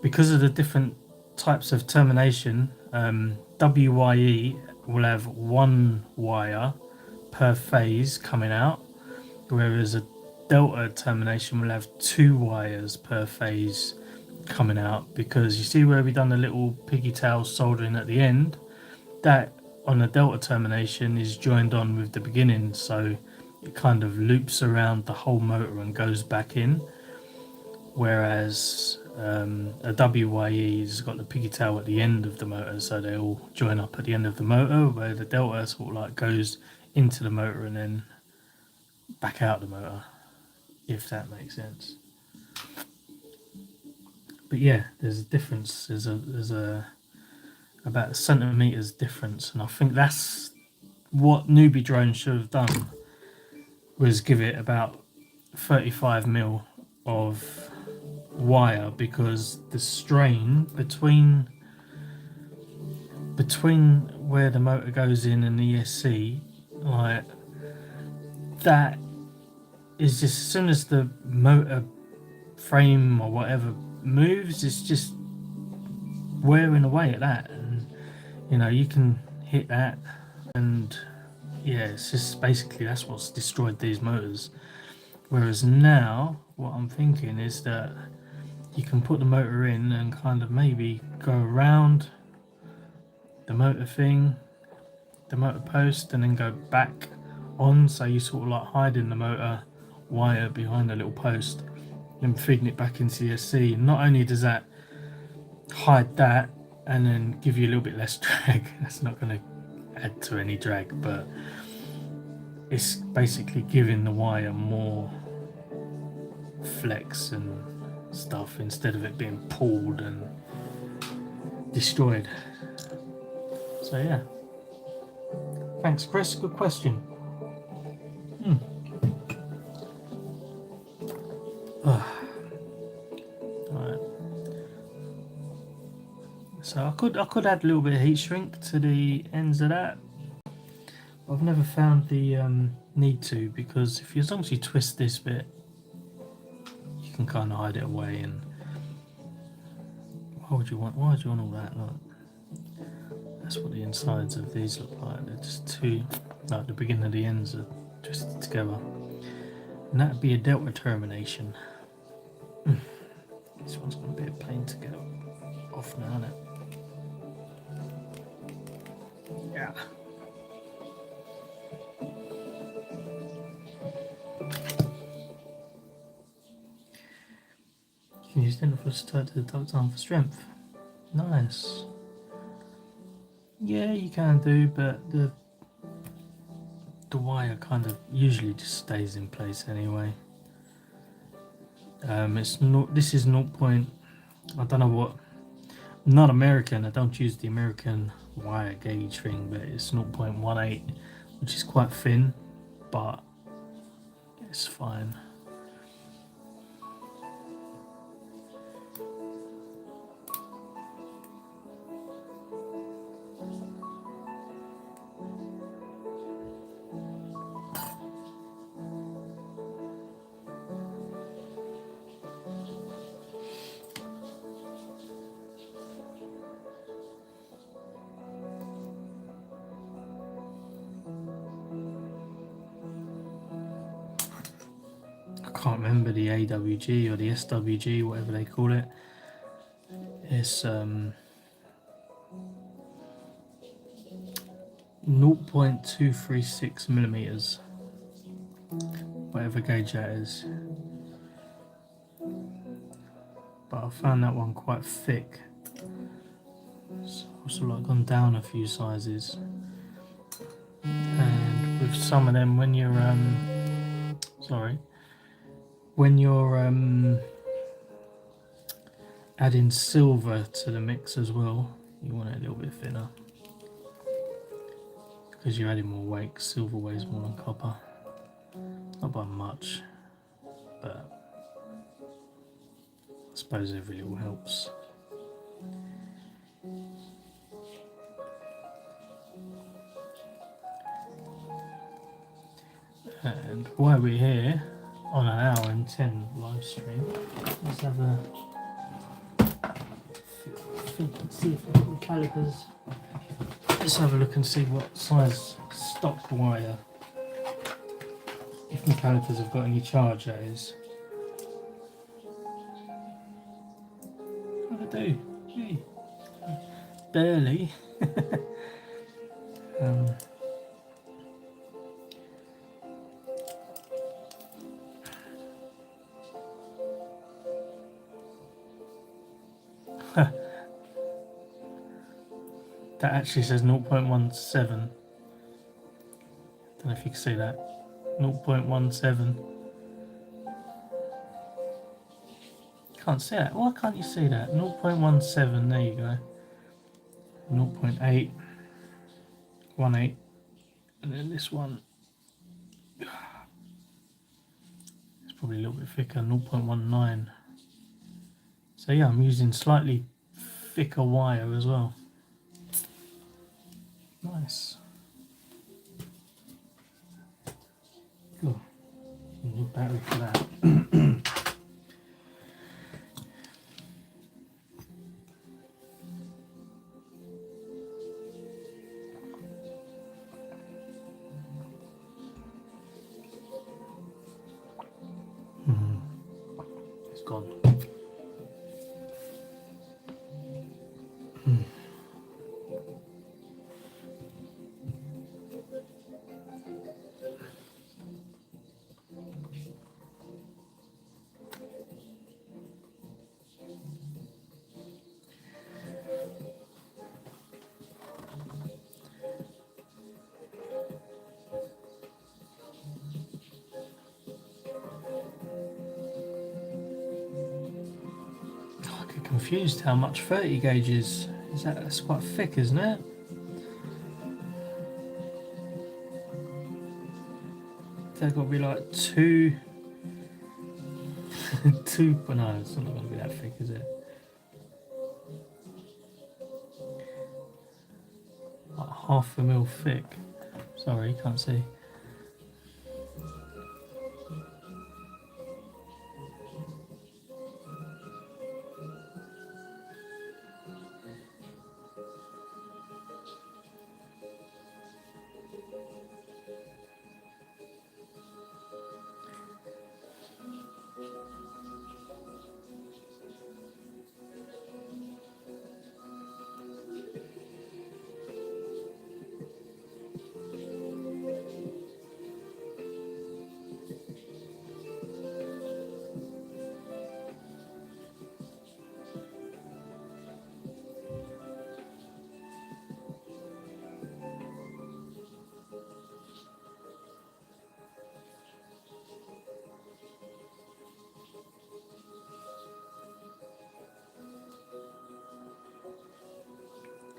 because of the different types of termination, WYE will have 1 wire per phase coming out, whereas a delta termination will have 2 wires per phase coming out, because you see where we done the little pigtail soldering at the end, that on a delta termination is joined on with the beginning, so it kind of loops around the whole motor and goes back in, whereas a WYE has got the pigtail at the end of the motor, so they all join up at the end of the motor, where the delta sort of like goes into the motor and then back out the motor, if that makes sense. But yeah, there's a difference. There's a about a centimeters difference, and I think that's what newbeedrone should have done, was give it about 35mm of wire, because the strain between where the motor goes in and the ESC, like that, is just, as soon as the motor frame or whatever moves, it's just wearing away at that, and you know, you can hit that, and yeah, it's just basically that's what's destroyed these motors. Whereas now what I'm thinking is that you can put the motor in and kind of maybe go around the motor thing, the motor post, and then go back on, so you sort of like hiding the motor wire behind a little post and feeding it back into the ESC. Not only does that hide that and then give you a little bit less drag, that's not going to add to any drag, but it's basically giving the wire more flex and stuff instead of it being pulled and destroyed. So yeah, thanks Chris, good question. Right. So I could add a little bit of heat shrink to the ends of that, I've never found the need to, because as long as you twist this bit, you can kind of hide it away. And why would you want all that? Look, that's what the insides of these look like. They're just too, like the beginning of the ends are twisted together, and that'd be a delta termination. This one's going to be a pain to get off now, isn't it? Yeah. You can use the end foot tied to the duck's arm for strength. Nice. Yeah, you can do, but the wire kind of usually just stays in place anyway. It's not. This is 0. I don't know what. I'm not American. I don't use the American wire gauge thing, but it's 0.18, which is quite thin, but it's fine. I can't remember the AWG or the SWG, whatever they call it. It's 0.236 millimeters, whatever gauge that is. But I found that one quite thick, so I've also like gone down a few sizes. And with some of them, when you're adding silver to the mix as well, you want it a little bit thinner, because you're adding more weight. Silver weighs more than copper, not by much, but I suppose every little helps. And while we're here on an hour and 10 live stream, let's have a see if the calipers. Let's have a look and see what size stock wire, if my calipers have got any charge, that is. What do I do? Hey. Barely. That actually says 0.17. Don't know if you can see that. 0.17. Can't see that. Why can't you see that? 0.17. There you go. 0.8. 18. And then this one. It's probably a little bit thicker. 0.19. So yeah, I'm using slightly thicker wire as well. Nice. Cool. New battery for that. It's gone. Confused how much 30 gauge is. That's quite thick, isn't it? That's got to be like two. But no, it's not going to be that thick, is it? Like 0.5 mil thick. So Sorry, can't see.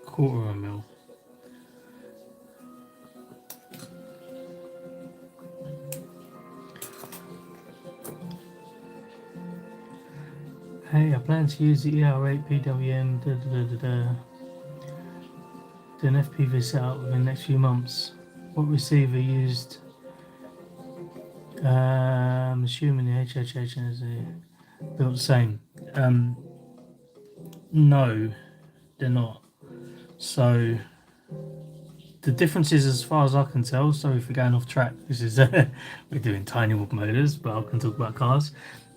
Quarter of a mil. Hey, I plan to use the ER8 PWM do an FPV setup within the next few months. What receiver used? I'm assuming the HHH is built the same. No, they're not. So the differences, as far as I can tell, sorry for going off track. This is we're doing tiny whoop motors, but I can talk about cars.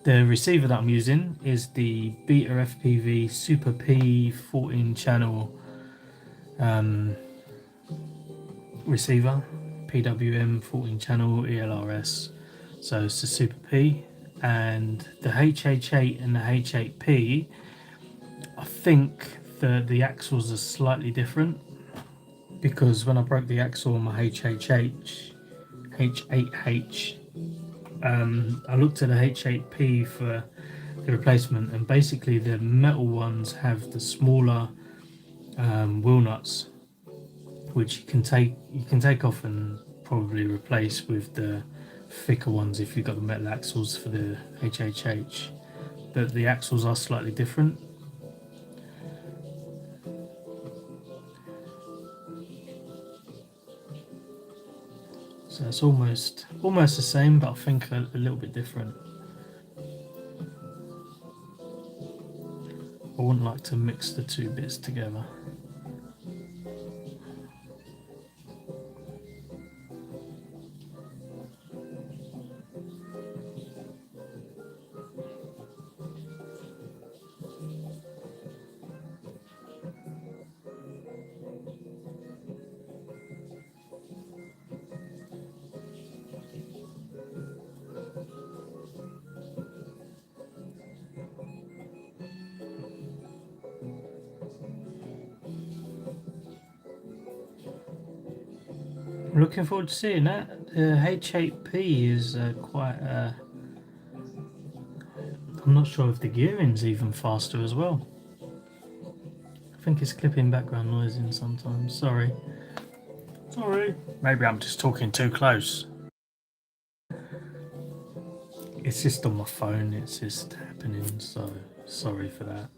The receiver that I'm using is the Beta FPV Super P 14 channel receiver, PWM 14 channel ELRS. So it's the Super P, and the HH8 and the H8P. I think the axles are slightly different, because when I broke the axle on my H8H, I looked at the H8P for the replacement, and basically the metal ones have the smaller wheel nuts, which you can take off and probably replace with the thicker ones if you've got the metal axles for the HHH. But the axles are slightly different. So it's almost the same, but I think a little bit different. I wouldn't like to mix the two bits together. I'm looking forward to seeing that. The H8P is quite. I'm not sure if the gearing's even faster as well. I think it's clipping background noise in sometimes. Sorry. Maybe I'm just talking too close. It's just on my phone. It's just happening. So sorry for that.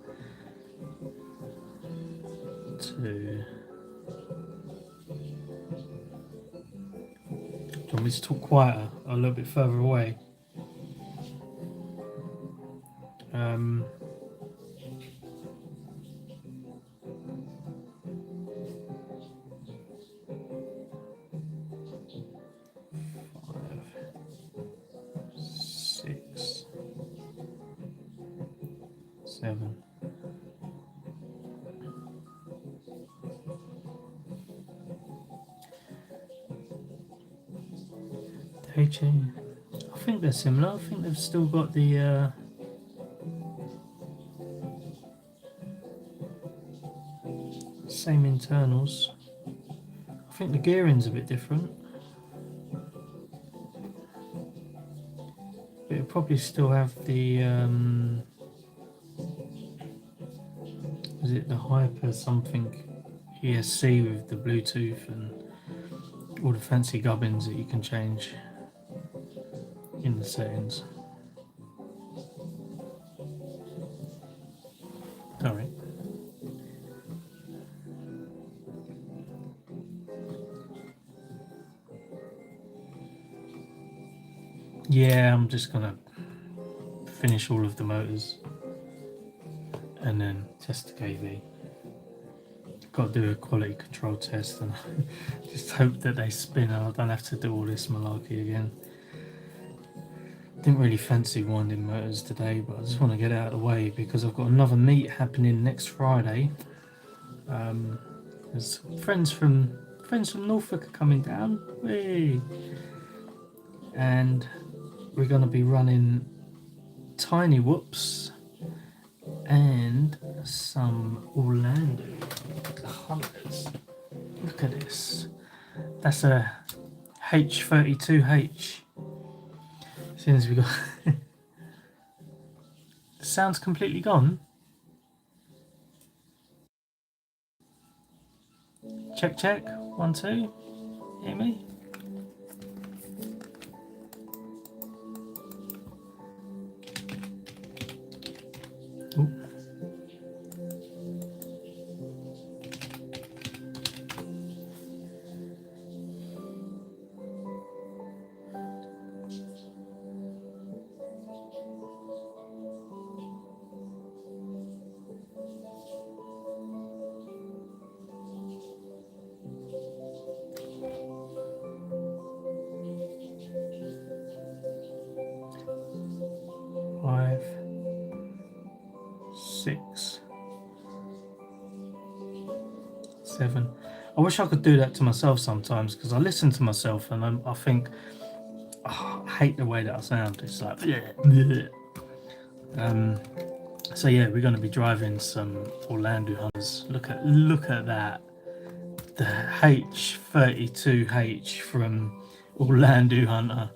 Do you want me to talk quieter, a little bit further away? 6, 7. The HA, I think they're similar. I think they've still got the same internals. I think the gearing's a bit different, but it'll probably still have the is it the Hyper something ESC with the Bluetooth and all the fancy gubbins that you can change in the settings. Alright. Yeah, I'm just gonna finish all of the motors and then test the KV. Got to do a quality control test and just hope that they spin and I don't have to do all this malarkey again. Didn't really fancy winding motors today, but I just want to get out of the way because I've got another meet happening next Friday. There's friends from Norfolk are coming down, hey! And we're going to be running tiny whoops and some Orlando hunters. Look at this. That's a H32H. As soon as we got the sound's completely gone. Check, check. 1, 2. Hear me? Ooh. Five, 6, 7. I wish I could do that to myself sometimes because I listen to myself and I think, oh, I hate the way that I sound. It's like, bleh, bleh. So yeah, we're going to be driving some Orlando hunters. Look at that, the H32H from Orlando Hunter.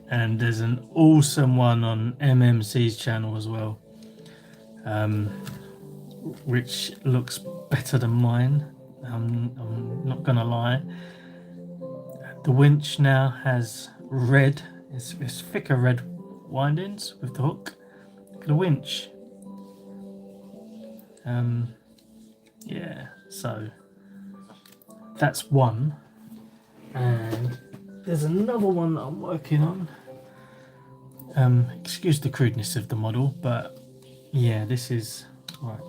And there's an awesome one on MMC's channel as well, which looks better than mine. I'm not gonna lie. The winch now has red, it's thicker red windings with the hook. Look at the winch. Yeah, so that's one. And there's another one that I'm working on. Excuse the crudeness of the model, but yeah, this is right.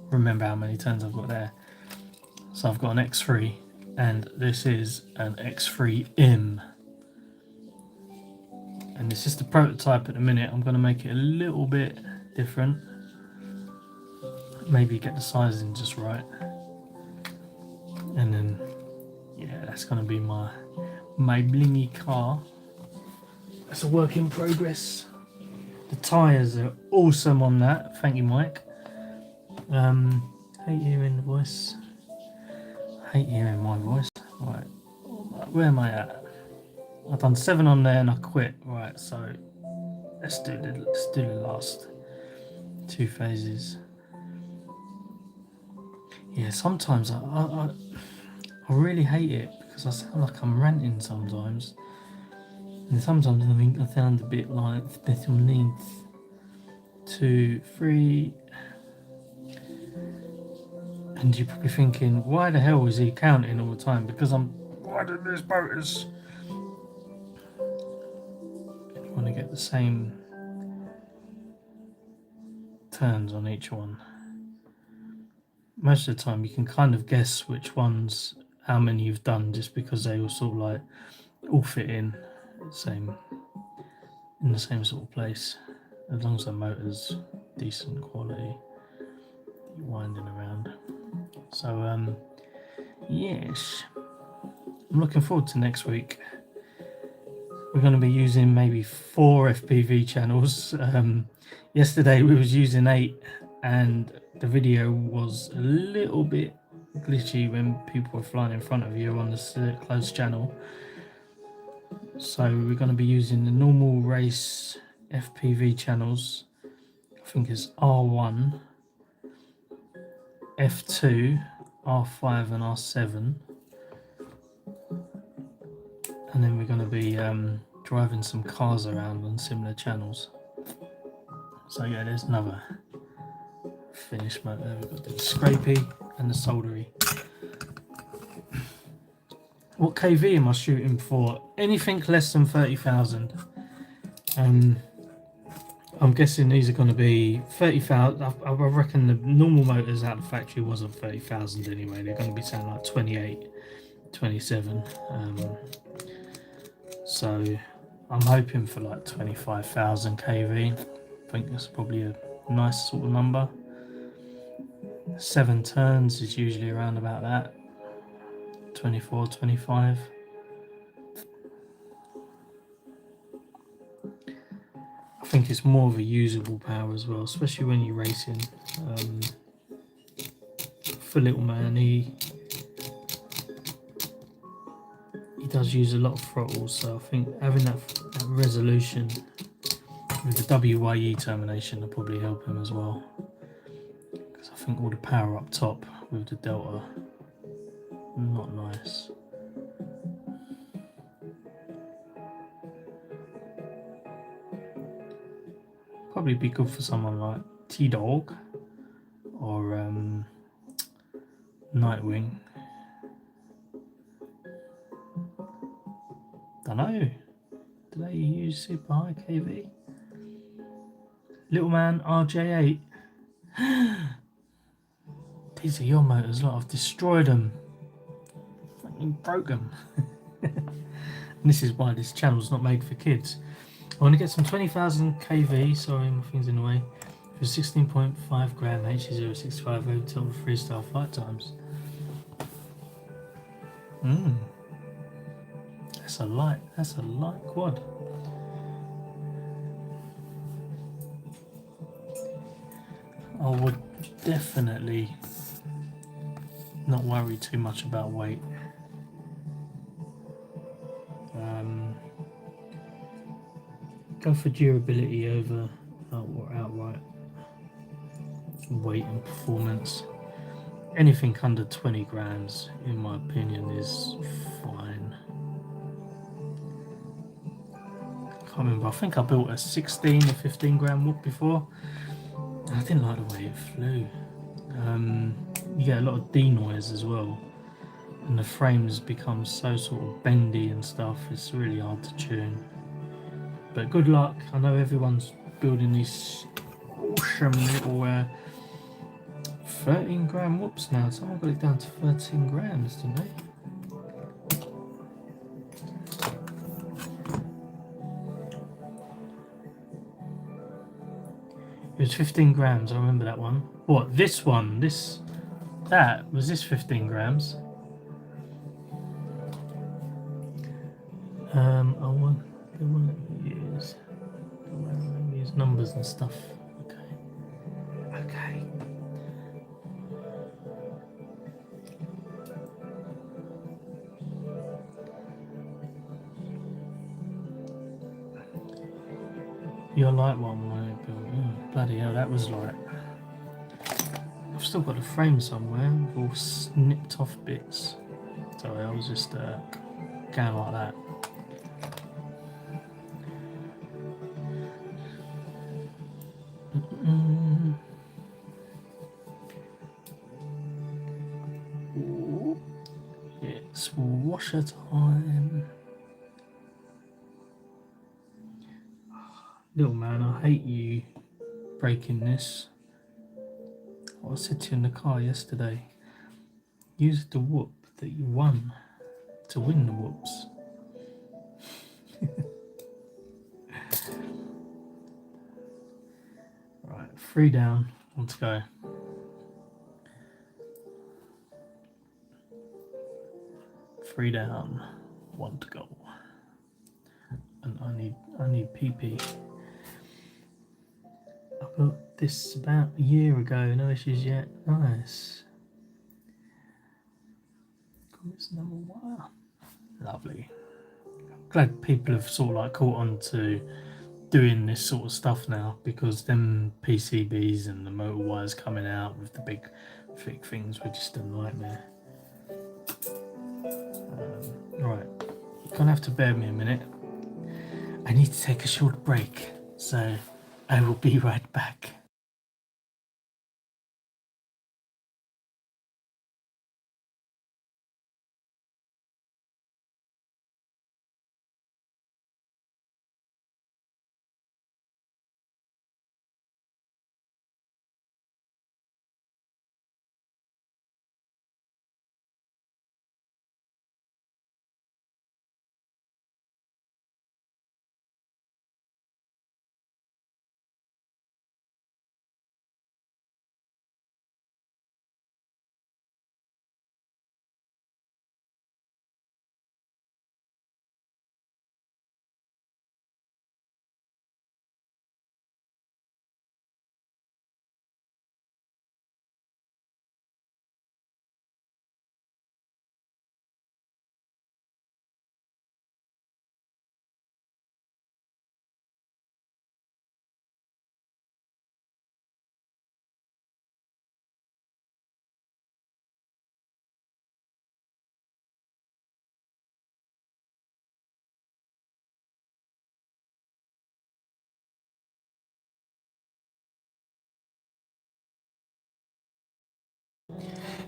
Remember how many turns I've got there. So I've got an X3, and this is an X3M. And it's just a prototype at the minute. I'm going to make it a little bit different. Maybe get the sizing just right. And then, yeah, that's going to be my blingy car. It's a work in progress. The tyres are awesome on that. Thank you, Mike. Hate hearing the voice. Hate hearing my voice. Right, where am I at? I've done 7 on there and I quit. Right, so let's do the last 2 phases. Yeah, sometimes I really hate it because I sound like I'm ranting sometimes. And sometimes I think I sound a bit like special needs. 2, 3. And you're probably thinking, why the hell is he counting all the time? Because I'm winding these motors. And you want to get the same turns on each one. Most of the time you can kind of guess which ones, how many you've done, just because they all sort of like all fit in the same sort of place, as long as the motor's decent quality, you're winding around. So yes, I'm looking forward to next week. We're going to be using maybe 4 FPV channels. Yesterday we was using 8 and the video was a little bit glitchy when people were flying in front of you on the closed channel. So we're going to be using the normal race FPV channels. I think it's R1, F2, R5 and R7. And then we're going to be driving some cars around on similar channels. So yeah, there's another finish motor. We've got the scrapey and the soldery. What KV am I shooting for? Anything less than 30,000. I'm guessing these are going to be 30,000. I reckon the normal motors out of the factory wasn't 30,000 anyway. They're going to be saying like 28, 27. So I'm hoping for like 25,000 kV. I think that's probably a nice sort of number. 7 turns is usually around about that. 24, 25. I think it's more of a usable power as well, especially when you're racing. For little man, he does use a lot of throttle, so I think having that resolution with the WYE termination will probably help him as well. Because I think all the power up top with the Delta, not nice. Probably be good for someone like T-Dog or Nightwing. Don't know. Do they use super high KV? Little man RJ8. These are your motors, lot. I've destroyed them. Fucking broke them. And this is why this channel's not made for kids. I want to get some 20,000 kV. Sorry, my thing's in the way. For 16.5 gram HC065 over till 3-star flight times. That's a light quad. I would definitely not worry too much about weight. Go for durability over outright weight and performance. Anything under 20 grams, in my opinion, is fine. Can't remember. I think I built a 16 or 15 gram whoop before. I didn't like the way it flew. You get a lot of denoise as well, and the frames become so sort of bendy and stuff. It's really hard to tune. But good luck. I know everyone's building these awesome little 13 gram whoops now. Someone got it down to 13 grams, didn't they? It was 15 grams, I remember that one. What, this one? Was this 15 grams? I want to use numbers and stuff. Okay. Your light one won't build. Oh, bloody hell, that was light. I've still got the frame somewhere with all snipped off bits. Sorry, I was just going like that. It's washer time. Little man, I hate you breaking this. What I said to you in the car yesterday. Use the whoop that you won to win the whoops. Right, 3 down, 1 to go. Three down, 1 to go. And I need PP. I built this about a year ago, no issues yet. Nice. It's number 1. Lovely. I'm glad people have sort of like caught on to doing this sort of stuff now, because them PCBs and the motor wires coming out with the big thick things were just a nightmare. Right, you're gonna have to bear me a minute. I need to take a short break, so I will be right back.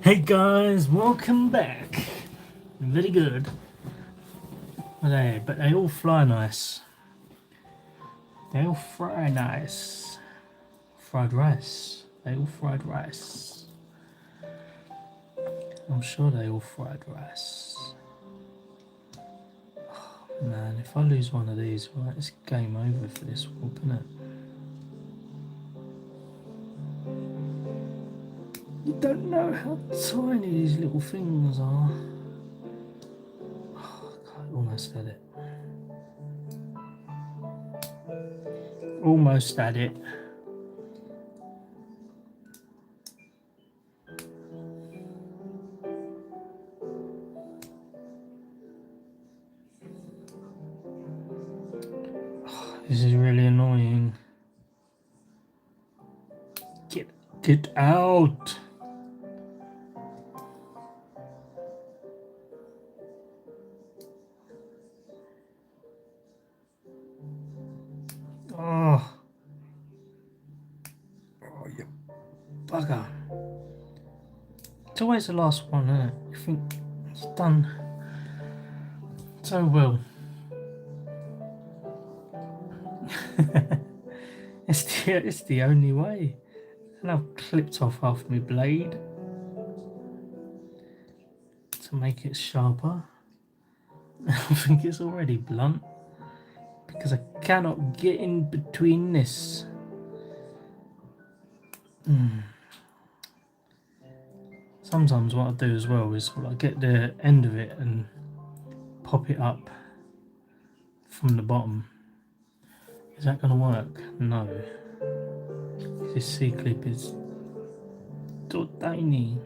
Hey guys, welcome back. Very good. But they all fly nice. They all fry nice. Fried rice. They all fried rice. I'm sure they all fried rice. Oh, man, if I lose one of these, right, it's game over for this walk, isn't it? You don't know how tiny these little things are. Oh, God, almost had it. Almost had it. Oh, this is really annoying. Get out! Oh, you bugger. It's always the last one, isn't it? You think it's done so well. It's the only way. And I've clipped off half my blade to make it sharper. I think it's already blunt because I cannot get in between this. Sometimes what I do as well is I get the end of it and pop it up from the bottom. Is that going to work? No. This C-clip is so tiny.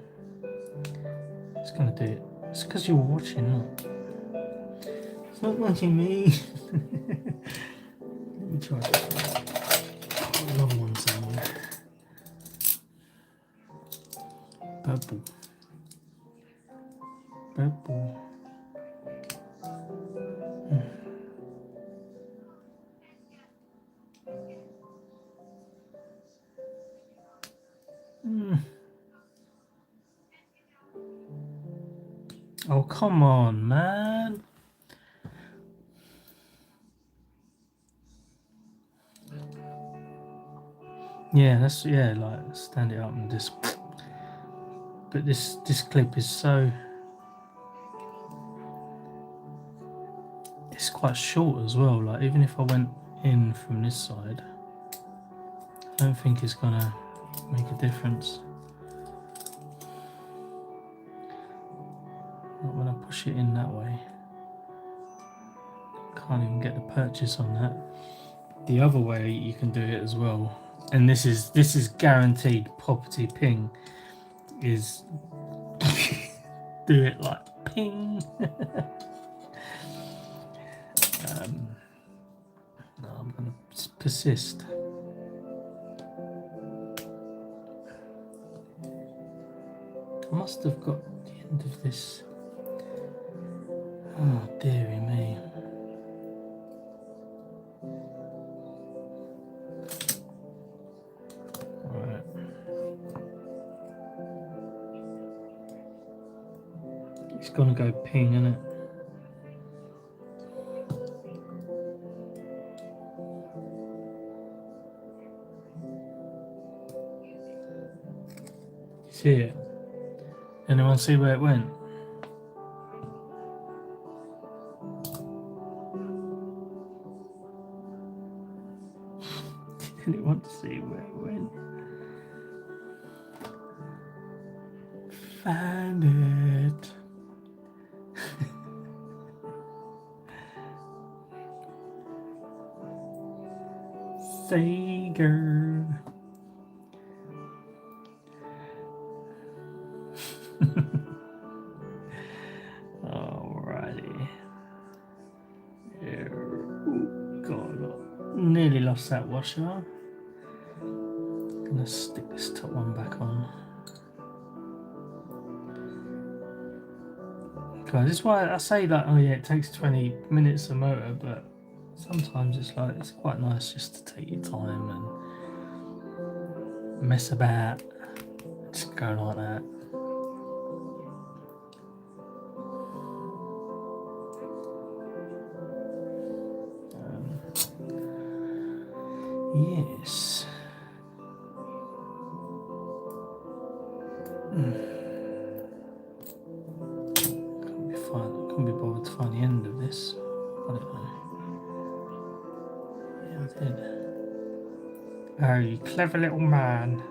It's going to do it. It's because you're watching, look. It's not watching me. Let me try another one somewhere. Purple. Purple. Oh, come on, man. Yeah, like stand it up and just. But this clip is so. It's quite short as well. Like even if I went in from this side, I don't think it's gonna make a difference. Not when I push it in that way. Can't even get the purchase on that. The other way you can do it as well, and this is guaranteed property ping, is do it like ping. No, I'm gonna persist. I must have got the end of this. Oh, dearie me. Alright. It's gonna go ping, isn't it? See it? Anyone see where it went? Anyone see where it went? Find it. Sager. Alrighty. Oh God, nearly lost that washer. Gonna stick this top one back on. Okay, this is why I say that. Oh yeah, it takes 20 minutes a motor, but sometimes it's quite nice just to take your time and mess about. Just go like that. Yes. Can't be bothered to find the end of this. I don't know. Yeah, I did. Oh, you clever little man.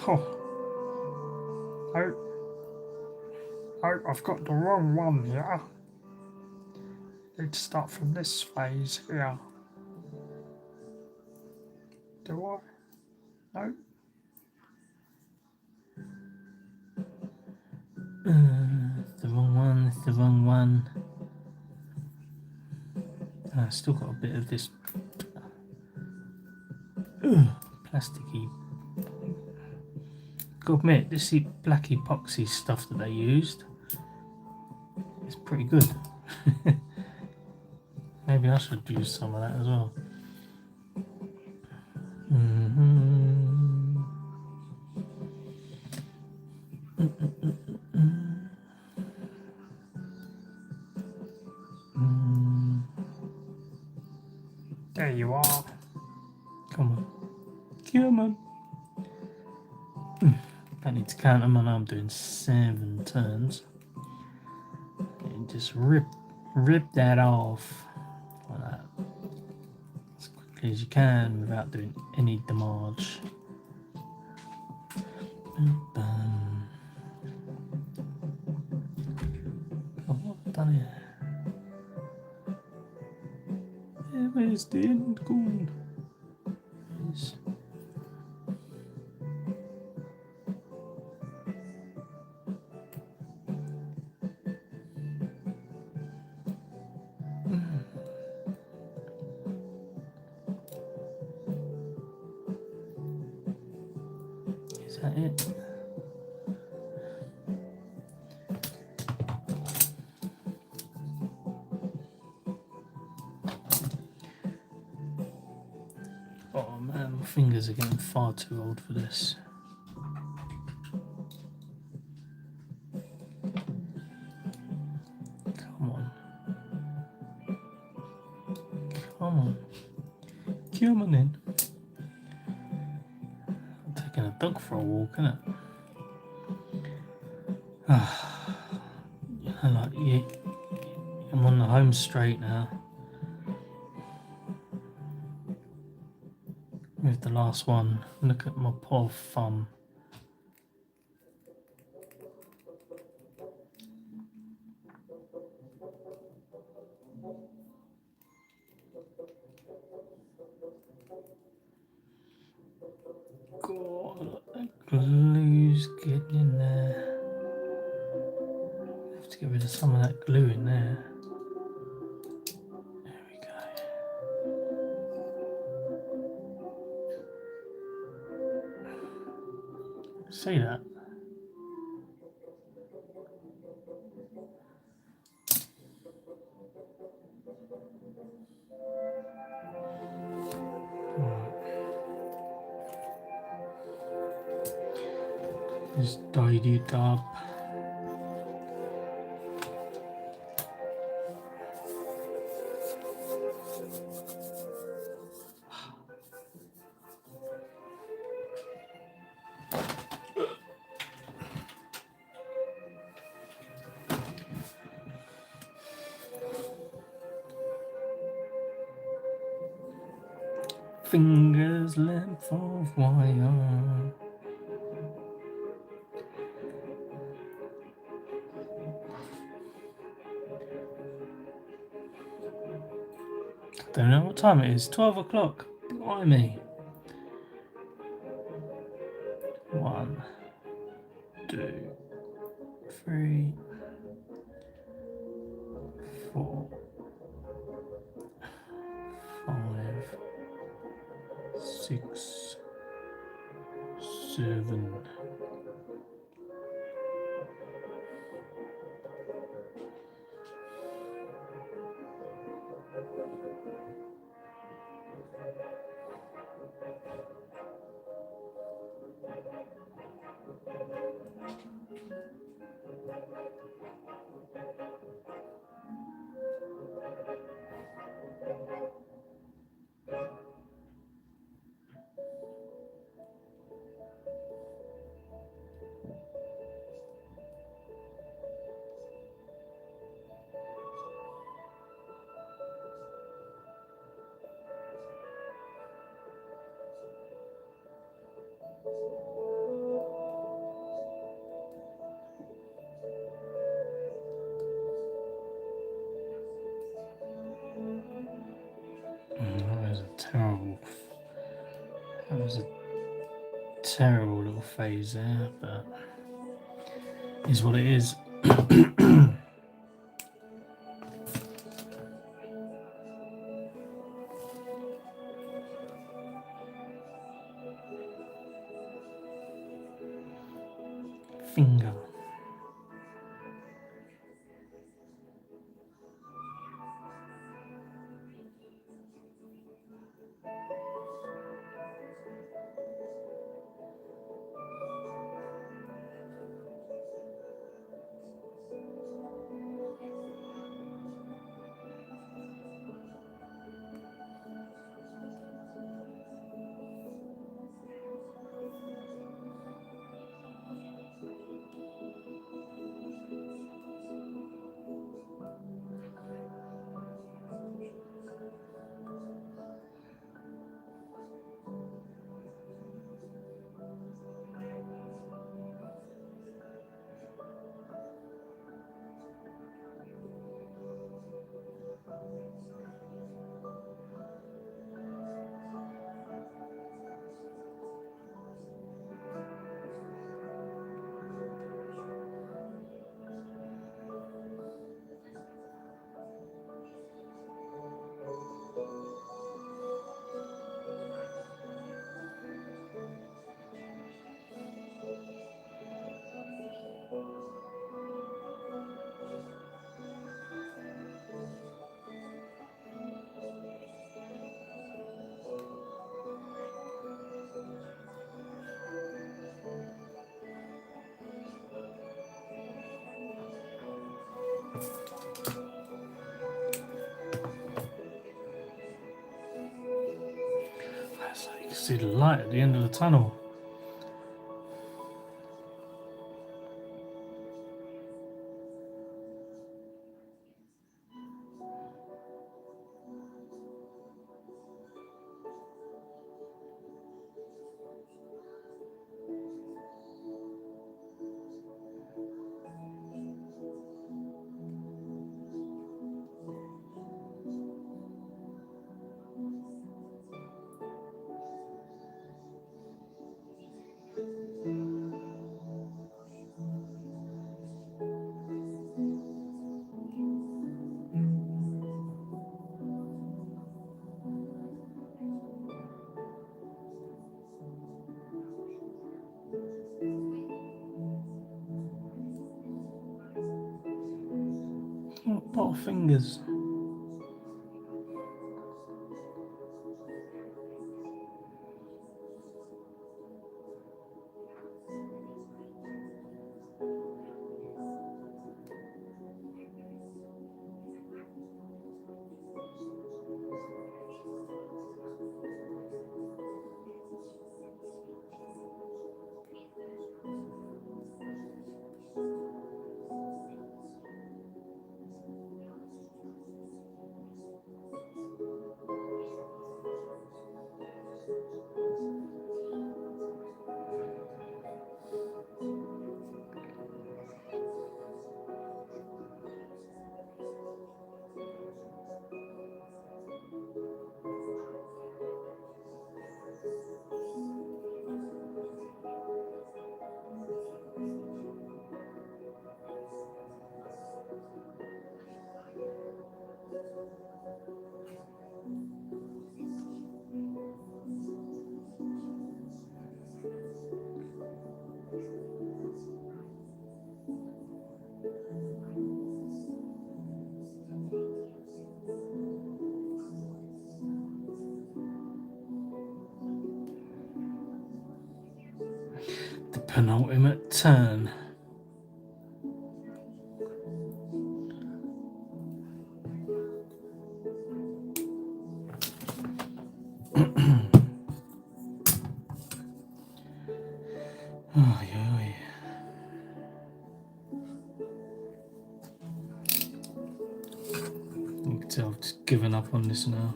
Oh. Oh, I've got the wrong one here. Need to start from this phase here. Do I? No. It's the wrong one, it's the wrong one. I've still got a bit of this plasticky. Gotta admit, this black epoxy stuff that they used is pretty good. Maybe I should use some of that as well. There you are. Come on. Come on. I need to count them, and I'm doing 7 turns. And just rip that off like that as quickly as you can without doing any damage. Oh, what have I done here? Where's the end gone? Yes. Is that it? Oh man, my fingers are getting far too old for this. Come on. Come on. Come on in. I'm taking a dog for a walk, innit? I'm on the home straight now. With the last one, look at my poor thumb. God, that glue's getting in there. I have to get rid of some of that glue in there. There we go. See that? Just tidy it up. Fingers length of wire. I don't know what time it is. 12 o'clock. Blimey. 1, 2, 3, 4, 5, 6, 7. That was a terrible little phase there, but is what it is. Finger. That's like you can see the light at the end of the tunnel. Oh, bottle fingers. The penultimate turn. Oh, yeah. You can tell I've just given up on this now.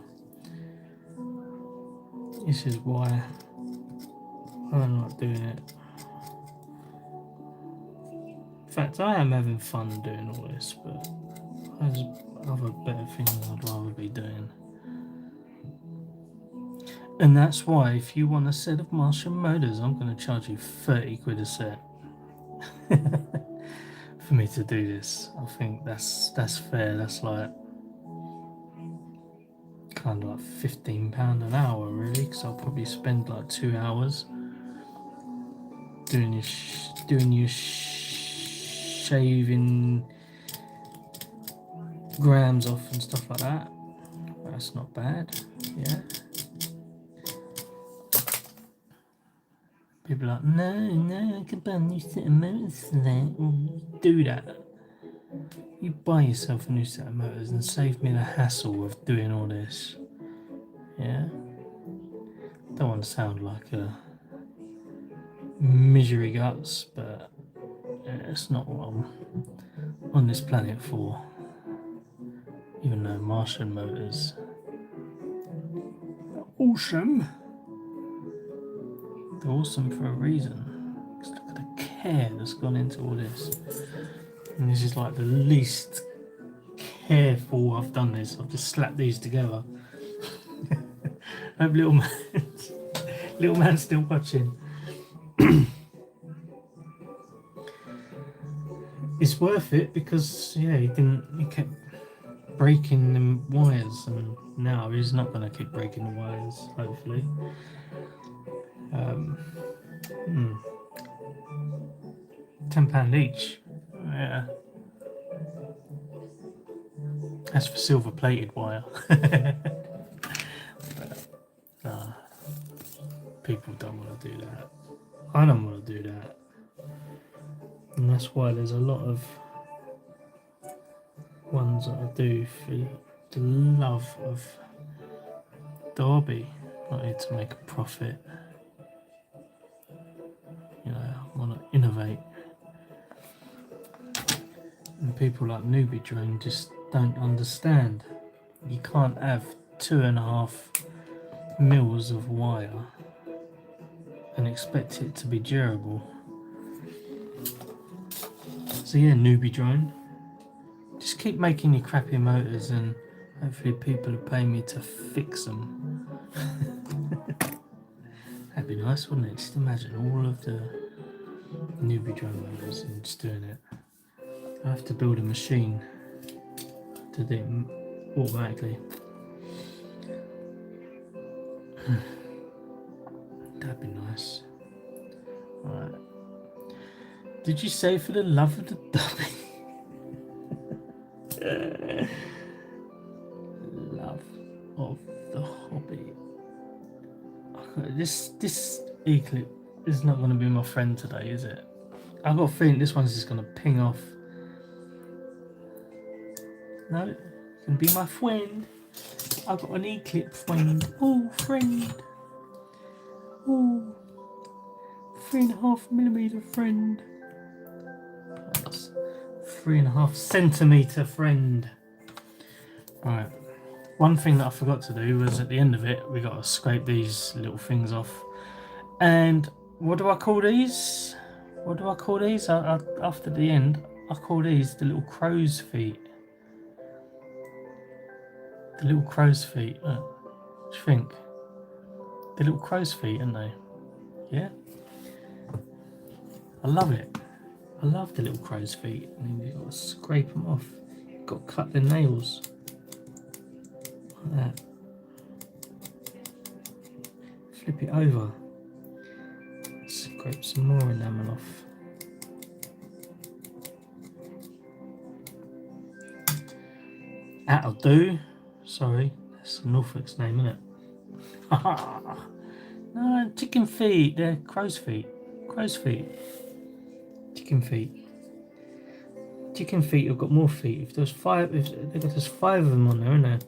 This is why I'm not doing it. In fact, I am having fun doing all this, but there's other better things I'd rather be doing. And that's why, if you want a set of Martian motors, I'm going to charge you 30 quid a set for me to do this. I think that's fair. That's like kind of like £15 an hour, really, because I'll probably spend like 2 hours doing your shaving grams off and stuff like that. That's not bad. Yeah. People are like, no, I can buy a new set of motors for that. Well, do that. You buy yourself a new set of motors and save me the hassle of doing all this. Yeah? Don't want to sound like a misery guts, but it's not what I'm on this planet for. Even though Martian motors are awesome. They're awesome for a reason. Just look at the care that's gone into all this. And this is like the least careful I've done this. I've just slapped these together. I hope little man's still watching. It's worth it because he kept breaking the wires, and now he's not going to keep breaking the wires, hopefully. £10 each. Yeah. That's for silver plated wire. But, people don't want to do that. I don't want to do that. And that's why there's a lot of ones that I do for the love of the hobby, not here to make a profit. I want to innovate. And people like newbeedrone just don't understand. You can't have 2.5 mils of wire and expect it to be durable. So yeah, newbeedrone, just keep making your crappy motors and hopefully people will pay me to fix them. That'd be nice, wouldn't it? Just imagine all of the newbeedrone motors and just doing it. I have to build a machine to do it automatically. That'd be nice. Alright. Did you say for the love of the dummy? Love of the hobby. Okay, this e-clip is not going to be my friend today, is it? I've got a feeling this one's just going to ping off. No, it can be my friend. I've got an e-clip friend. Oh, friend. Oh, 3.5mm friend. That's 3.5cm friend. Right. One thing that I forgot to do was at the end of it, we got to scrape these little things off. And what do I call these? What do I call these? After the end, I call these the little crow's feet. The little crow's feet. What do you think? The little crow's feet, aren't they? Yeah? I love it. I love the little crow's feet. And then you've got to scrape them off. You've got to cut the nails. Like that. Flip it over. Scrape some more enamel off. That'll do. Sorry, that's Norfolk's name, isn't it? No, chicken feet. They're crow's feet. Crow's feet. Chicken feet. Chicken feet have got more feet. If there's 5 of them on there, isn't there?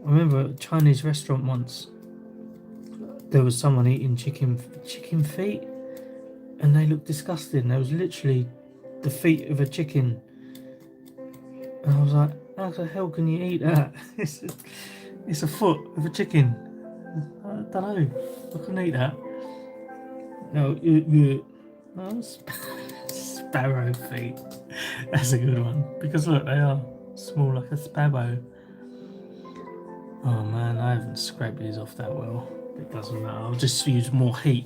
I remember at a Chinese restaurant once, there was someone eating chicken feet, and they looked disgusting. There was literally the feet of a chicken, and I was like, how the hell can you eat that? It's a foot of a chicken. I don't know. I couldn't eat that. No, oh, sparrow feet. That's a good one. Because look, they are small like a sparrow. Oh man, I haven't scraped these off that well. It doesn't matter. I'll just use more heat.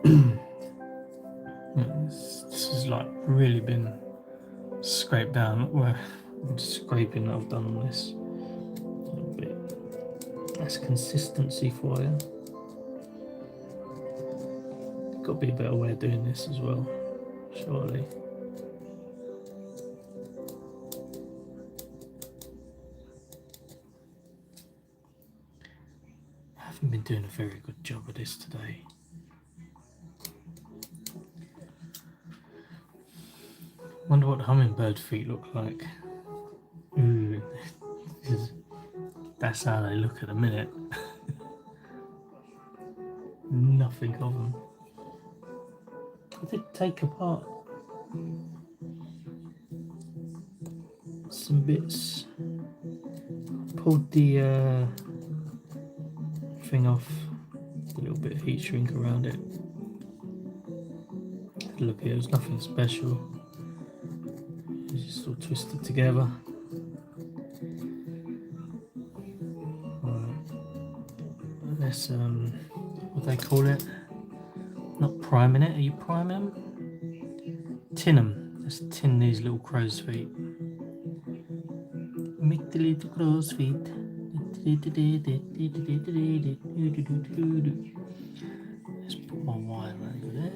This has like really been scraped down. Well, scraping that I've done on this. A little bit. That's consistency for you. Got to be a better way of doing this as well, surely. I haven't been doing a very good job of this today. Wonder what the hummingbird feet look like. Ooh, that's how they look at the minute. Nothing of them. I did take apart some bits. Pulled the thing off, a little bit of heat shrink around it. Look here, there's nothing special. It's just all twisted together. Right. Let's what do they call it? Not priming it. Are you priming them? Tin them. Let's tin these little crow's feet. Make the little crow's feet. Let's put my wire over there.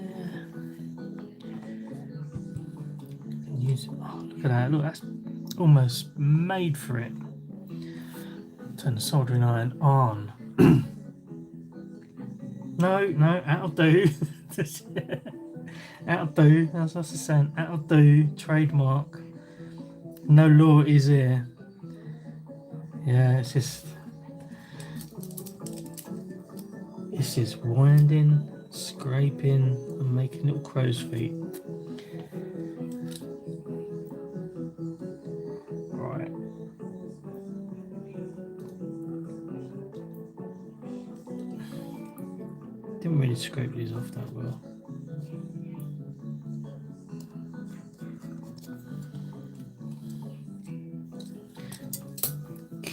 Use it. Oh, look at that. Look, that's almost made for it. Turn the soldering iron on. No, that'll do. That'll do. That's what I said. That'll do. Trademark. No law is here. Yeah, it's just winding, scraping, and making little crow's feet. Right. Didn't really scrape these off that well.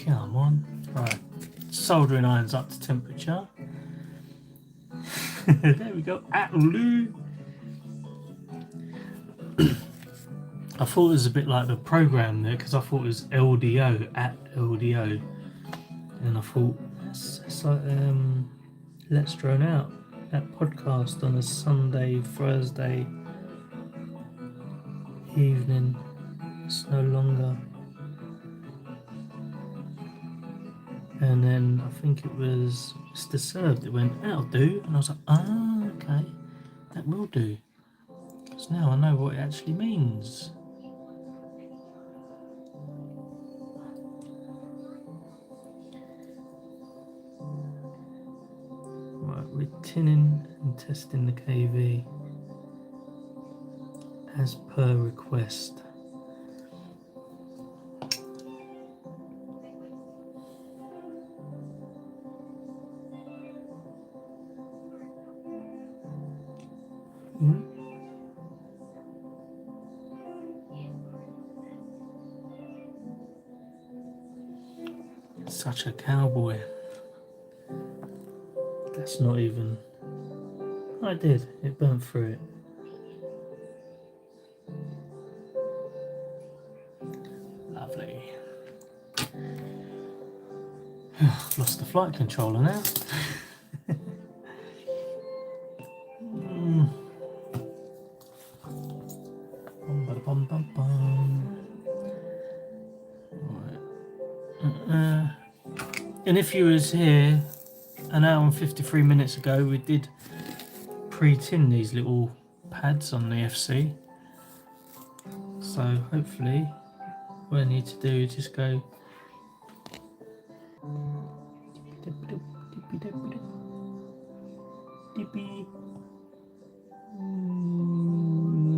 Come on. Right. Soldering iron's up to temperature. There we go. Attloo. I thought it was a bit like the program there because I thought it was LDO, at LDO. And I thought, it's like Let's Drone Out, that podcast on a Sunday, Thursday evening. It's no longer. And then I think it was Mr. Served, it went, that'll do. And I was like, okay, that will do. Because now I know what it actually means. Right, we're tinning and testing the KV as per request. Such a cowboy. That's not even. I did. It burnt through it. Lovely. Lost the flight controller now. Bum, bum, bum. Right. And if you was here an hour and 53 minutes ago, we did pre-tin these little pads on the FC. So hopefully what I need to do is just go dippy.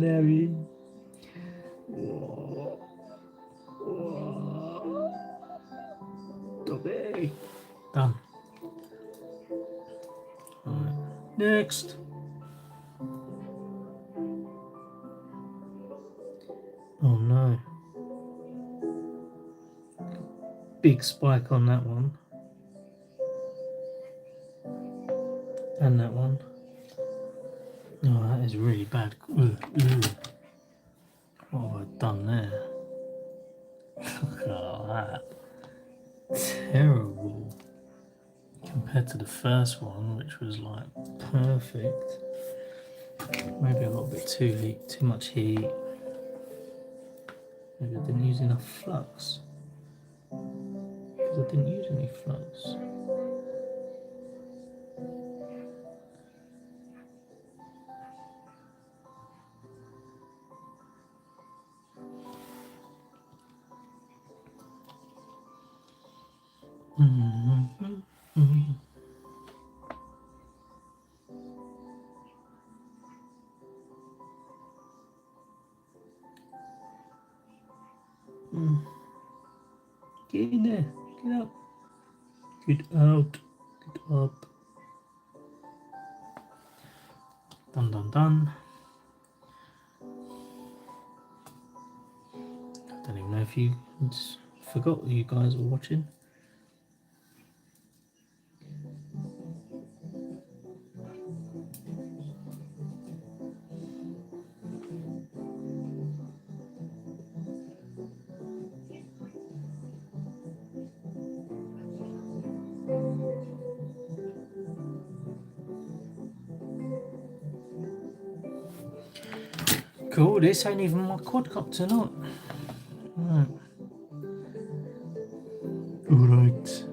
Larry. Done. Right. Next. Oh no. Big spike on that one. And that one. Oh, that is really bad. Ugh, ugh. What have I done there? Look at that. Terrible. Compared to the first one, which was like perfect. Maybe I got a bit too much heat. Maybe I didn't use enough flux. Because I didn't use any flux. Get in there. Get up. Get out. Get up. Done, done, done. I don't even know if you forgot you guys were watching. Cool, this ain't even my quadcopter, look. Right. Alright.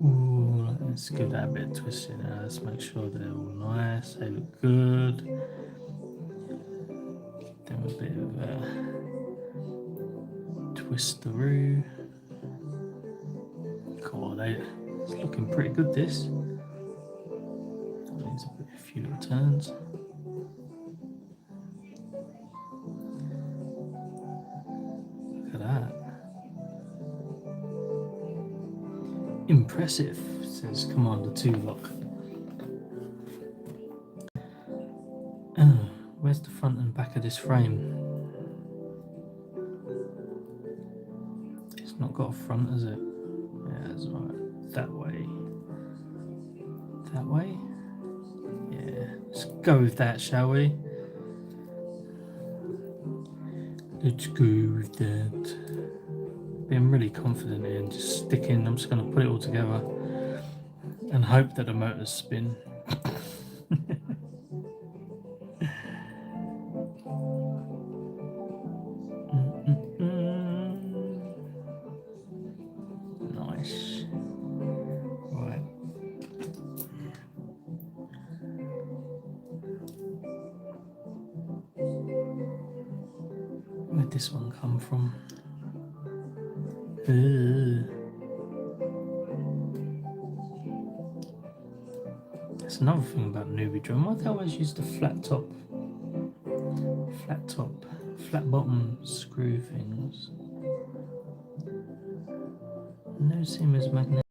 Ooh, let's give that a bit of twisting now. Let's make sure they're all nice, they look good. Give them a bit of a twist through. Cool, it's looking pretty good, this. Needs a few little turns. Look at that. Impressive, says Commander 2-Lock. Where's the front and back of this frame? It's not got a front, has it? Yeah, that's right. That way. That way? Yeah, let's go with that, shall we? Let's go with that. Being really confident here and just sticking. I'm just going to put it all together and hope that the motors spin. Nice. Right. Where'd this one come from? That's another thing about newbeedrone. Why do they always use the flat bottom screw things? No seam is magnetic.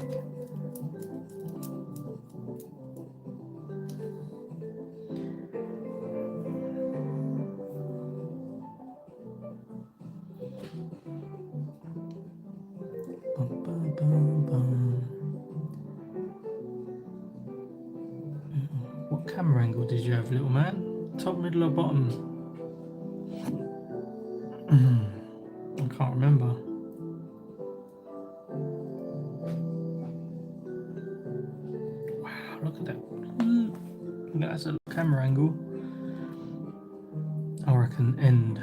What camera angle did you have, little man? Top, middle, or bottom? I can't remember. Wow, look at that. Look at that, that's a camera angle. I reckon end.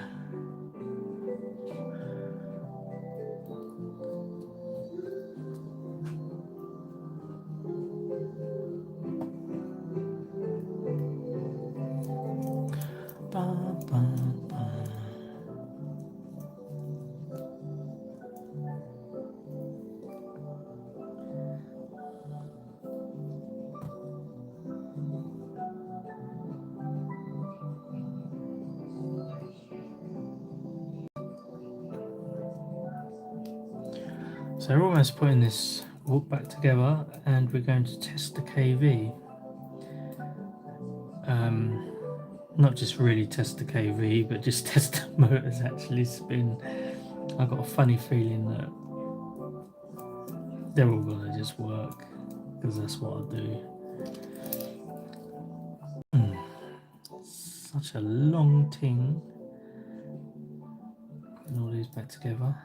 So we're almost putting this walk back together, and we're going to test the KV. Not just really test the KV, but just test the motors actually spin. I've got a funny feeling that they're all gonna just work, because that's what I do. Such a long thing. Putting all these back together.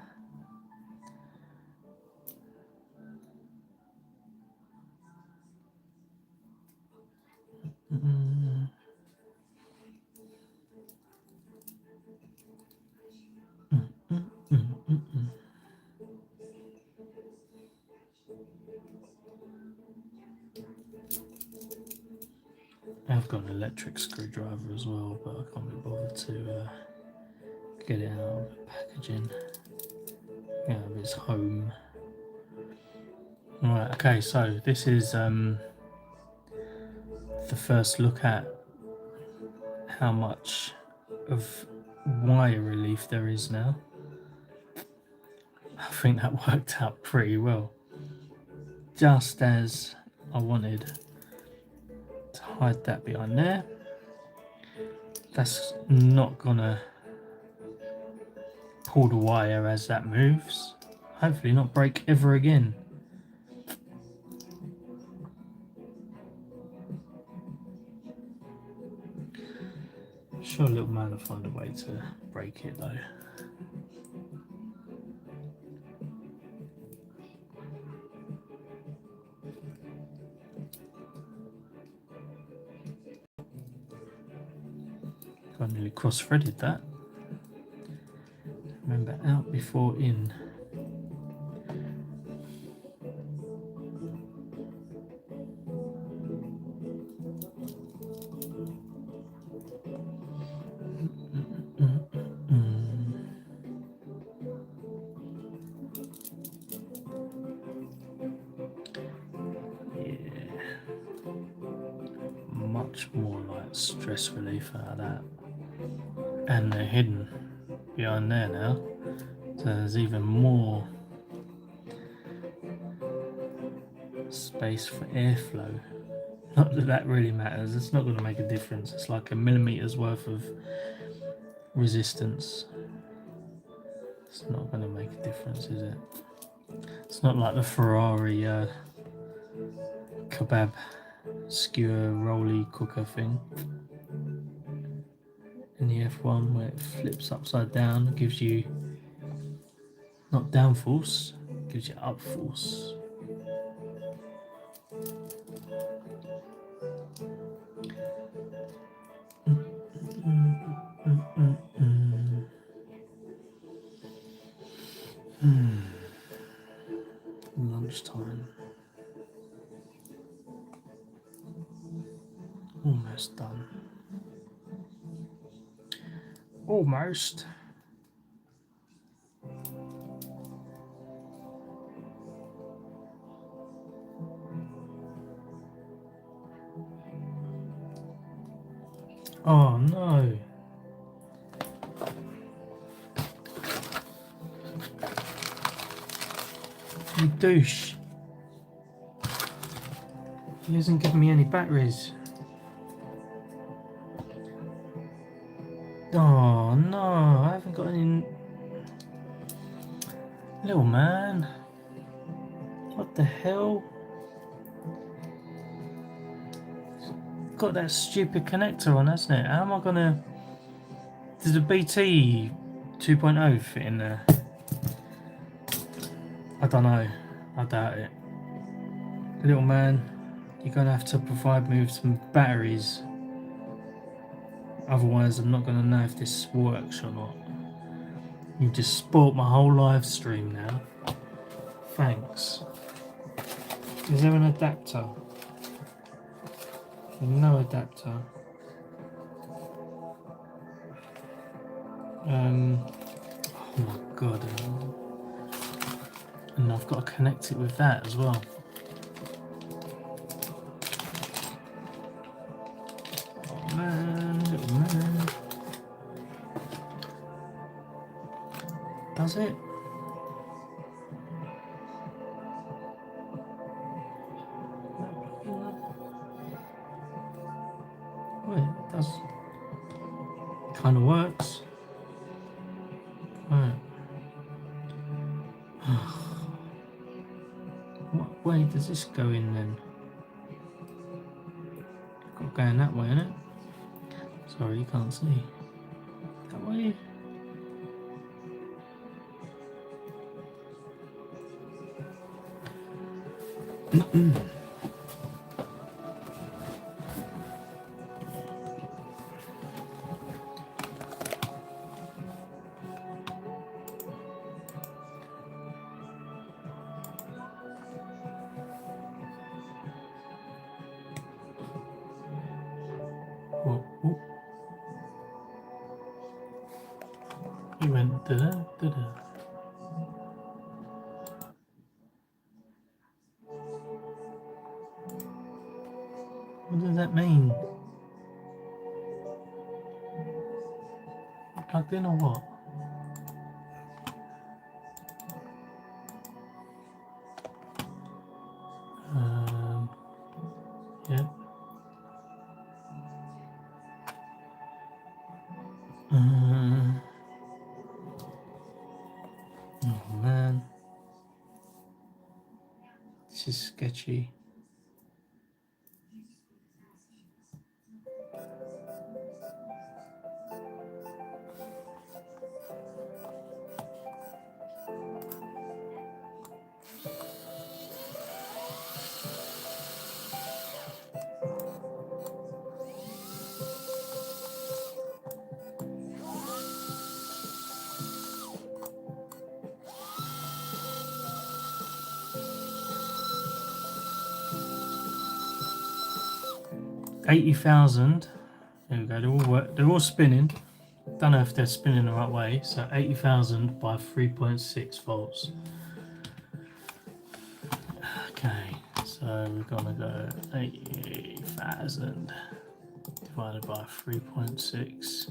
I've got an electric screwdriver as well, but I can't be bothered to get it out of the packaging. Out of its home. Right, okay, so this is the first look at how much of wire relief there is now. I think that worked out pretty well. Just as I wanted to hide that behind there. That's not gonna pull the wire as that moves. Hopefully not break ever again. I'm sure little man will find a way to break it though. I nearly cross-threaded that. Remember, out before in. Yeah. Much more like stress relief out of that. And they're hidden behind there now, so there's even more space for airflow. Not that that really matters, it's not going to make a difference. It's like a millimetre's worth of resistance. It's not going to make a difference, is it? It's not like the Ferrari kebab skewer rolly cooker thing in the F1 where it flips upside down, gives you not downforce, gives you up force. Lunchtime. Almost done. Almost. Oh no. You douche. He hasn't given me any batteries. Oh no, I haven't got any. Little man. What the hell? Got that stupid connector on, hasn't it? How am I gonna. Does the BT 2.0 fit in there? I don't know. I doubt it. Little man, you're gonna have to provide me with some batteries. Otherwise, I'm not gonna know if this works or not. You just spoilt my whole live stream now. Thanks. Is there an adapter? No adapter. Oh my god. And I've got to connect it with that as well. Oh man, little man. Does it? works. Right. What way does this go in then? Got to go in that way, innit? Sorry, you can't see. That way. Oh, oh. He went da-da, da-da. What does that mean? Plugged in or what? Yeah. Oh man, this is sketchy. $80,000. There we go. They're all spinning. Don't know if they're spinning the right way. So 80,000 by 3.6 volts. Okay, so we're gonna go 80,000 divided by 3.6.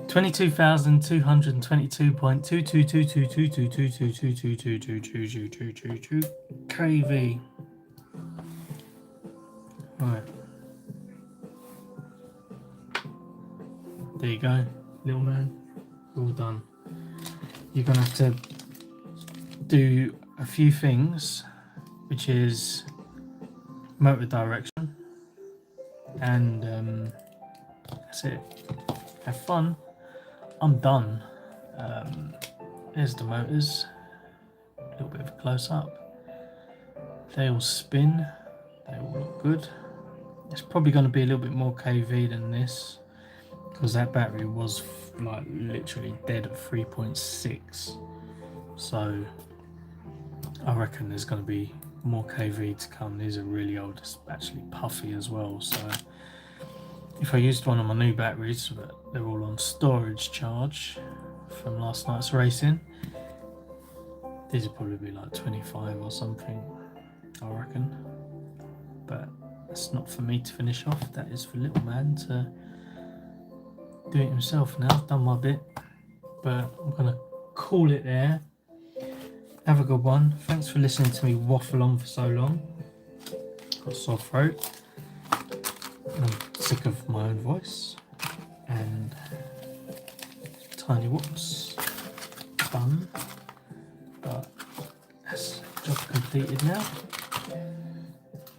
22,222.2222222222222222 kV. Right. There you go, little man. All done. You're gonna have to do a few things, which is motor direction, and that's it. Have fun. I'm done. There's the motors. A little bit of a close up. They all spin. They all look good. It's probably going to be a little bit more kV than this, because that battery was like literally dead at 3.6. So I reckon there's going to be more kV to come. These are really old. It's actually puffy as well. So if I used one of my new batteries, but they're all on storage charge from last night's racing, these would probably be like 25 or something, I reckon. But that's not for me to finish off. That is for little man to do it himself now. I've done my bit, but I'm gonna call it there. Have a good one. Thanks for listening to me waffle on for so long. Got a sore throat. I'm sick of my own voice. And tiny whoops. Done. But that's job completed now.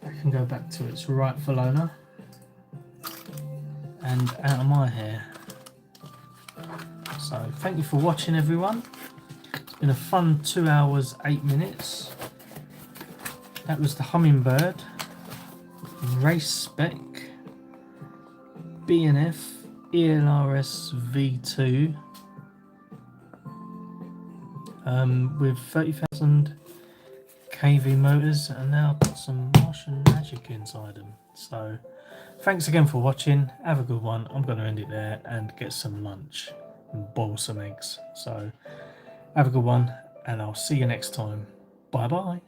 I can go back to its rightful owner and out of my hair. So thank you for watching, everyone. It's been a fun 2 hours 8 minutes. That was the Hummingbird race spec B&F ELRS V2 with 30,000 kV motors, and now got some Martian magic inside them. So thanks again for watching. Have a good one. I'm going to end it there and get some lunch and boil some eggs. So have a good one, and I'll see you next time. Bye bye.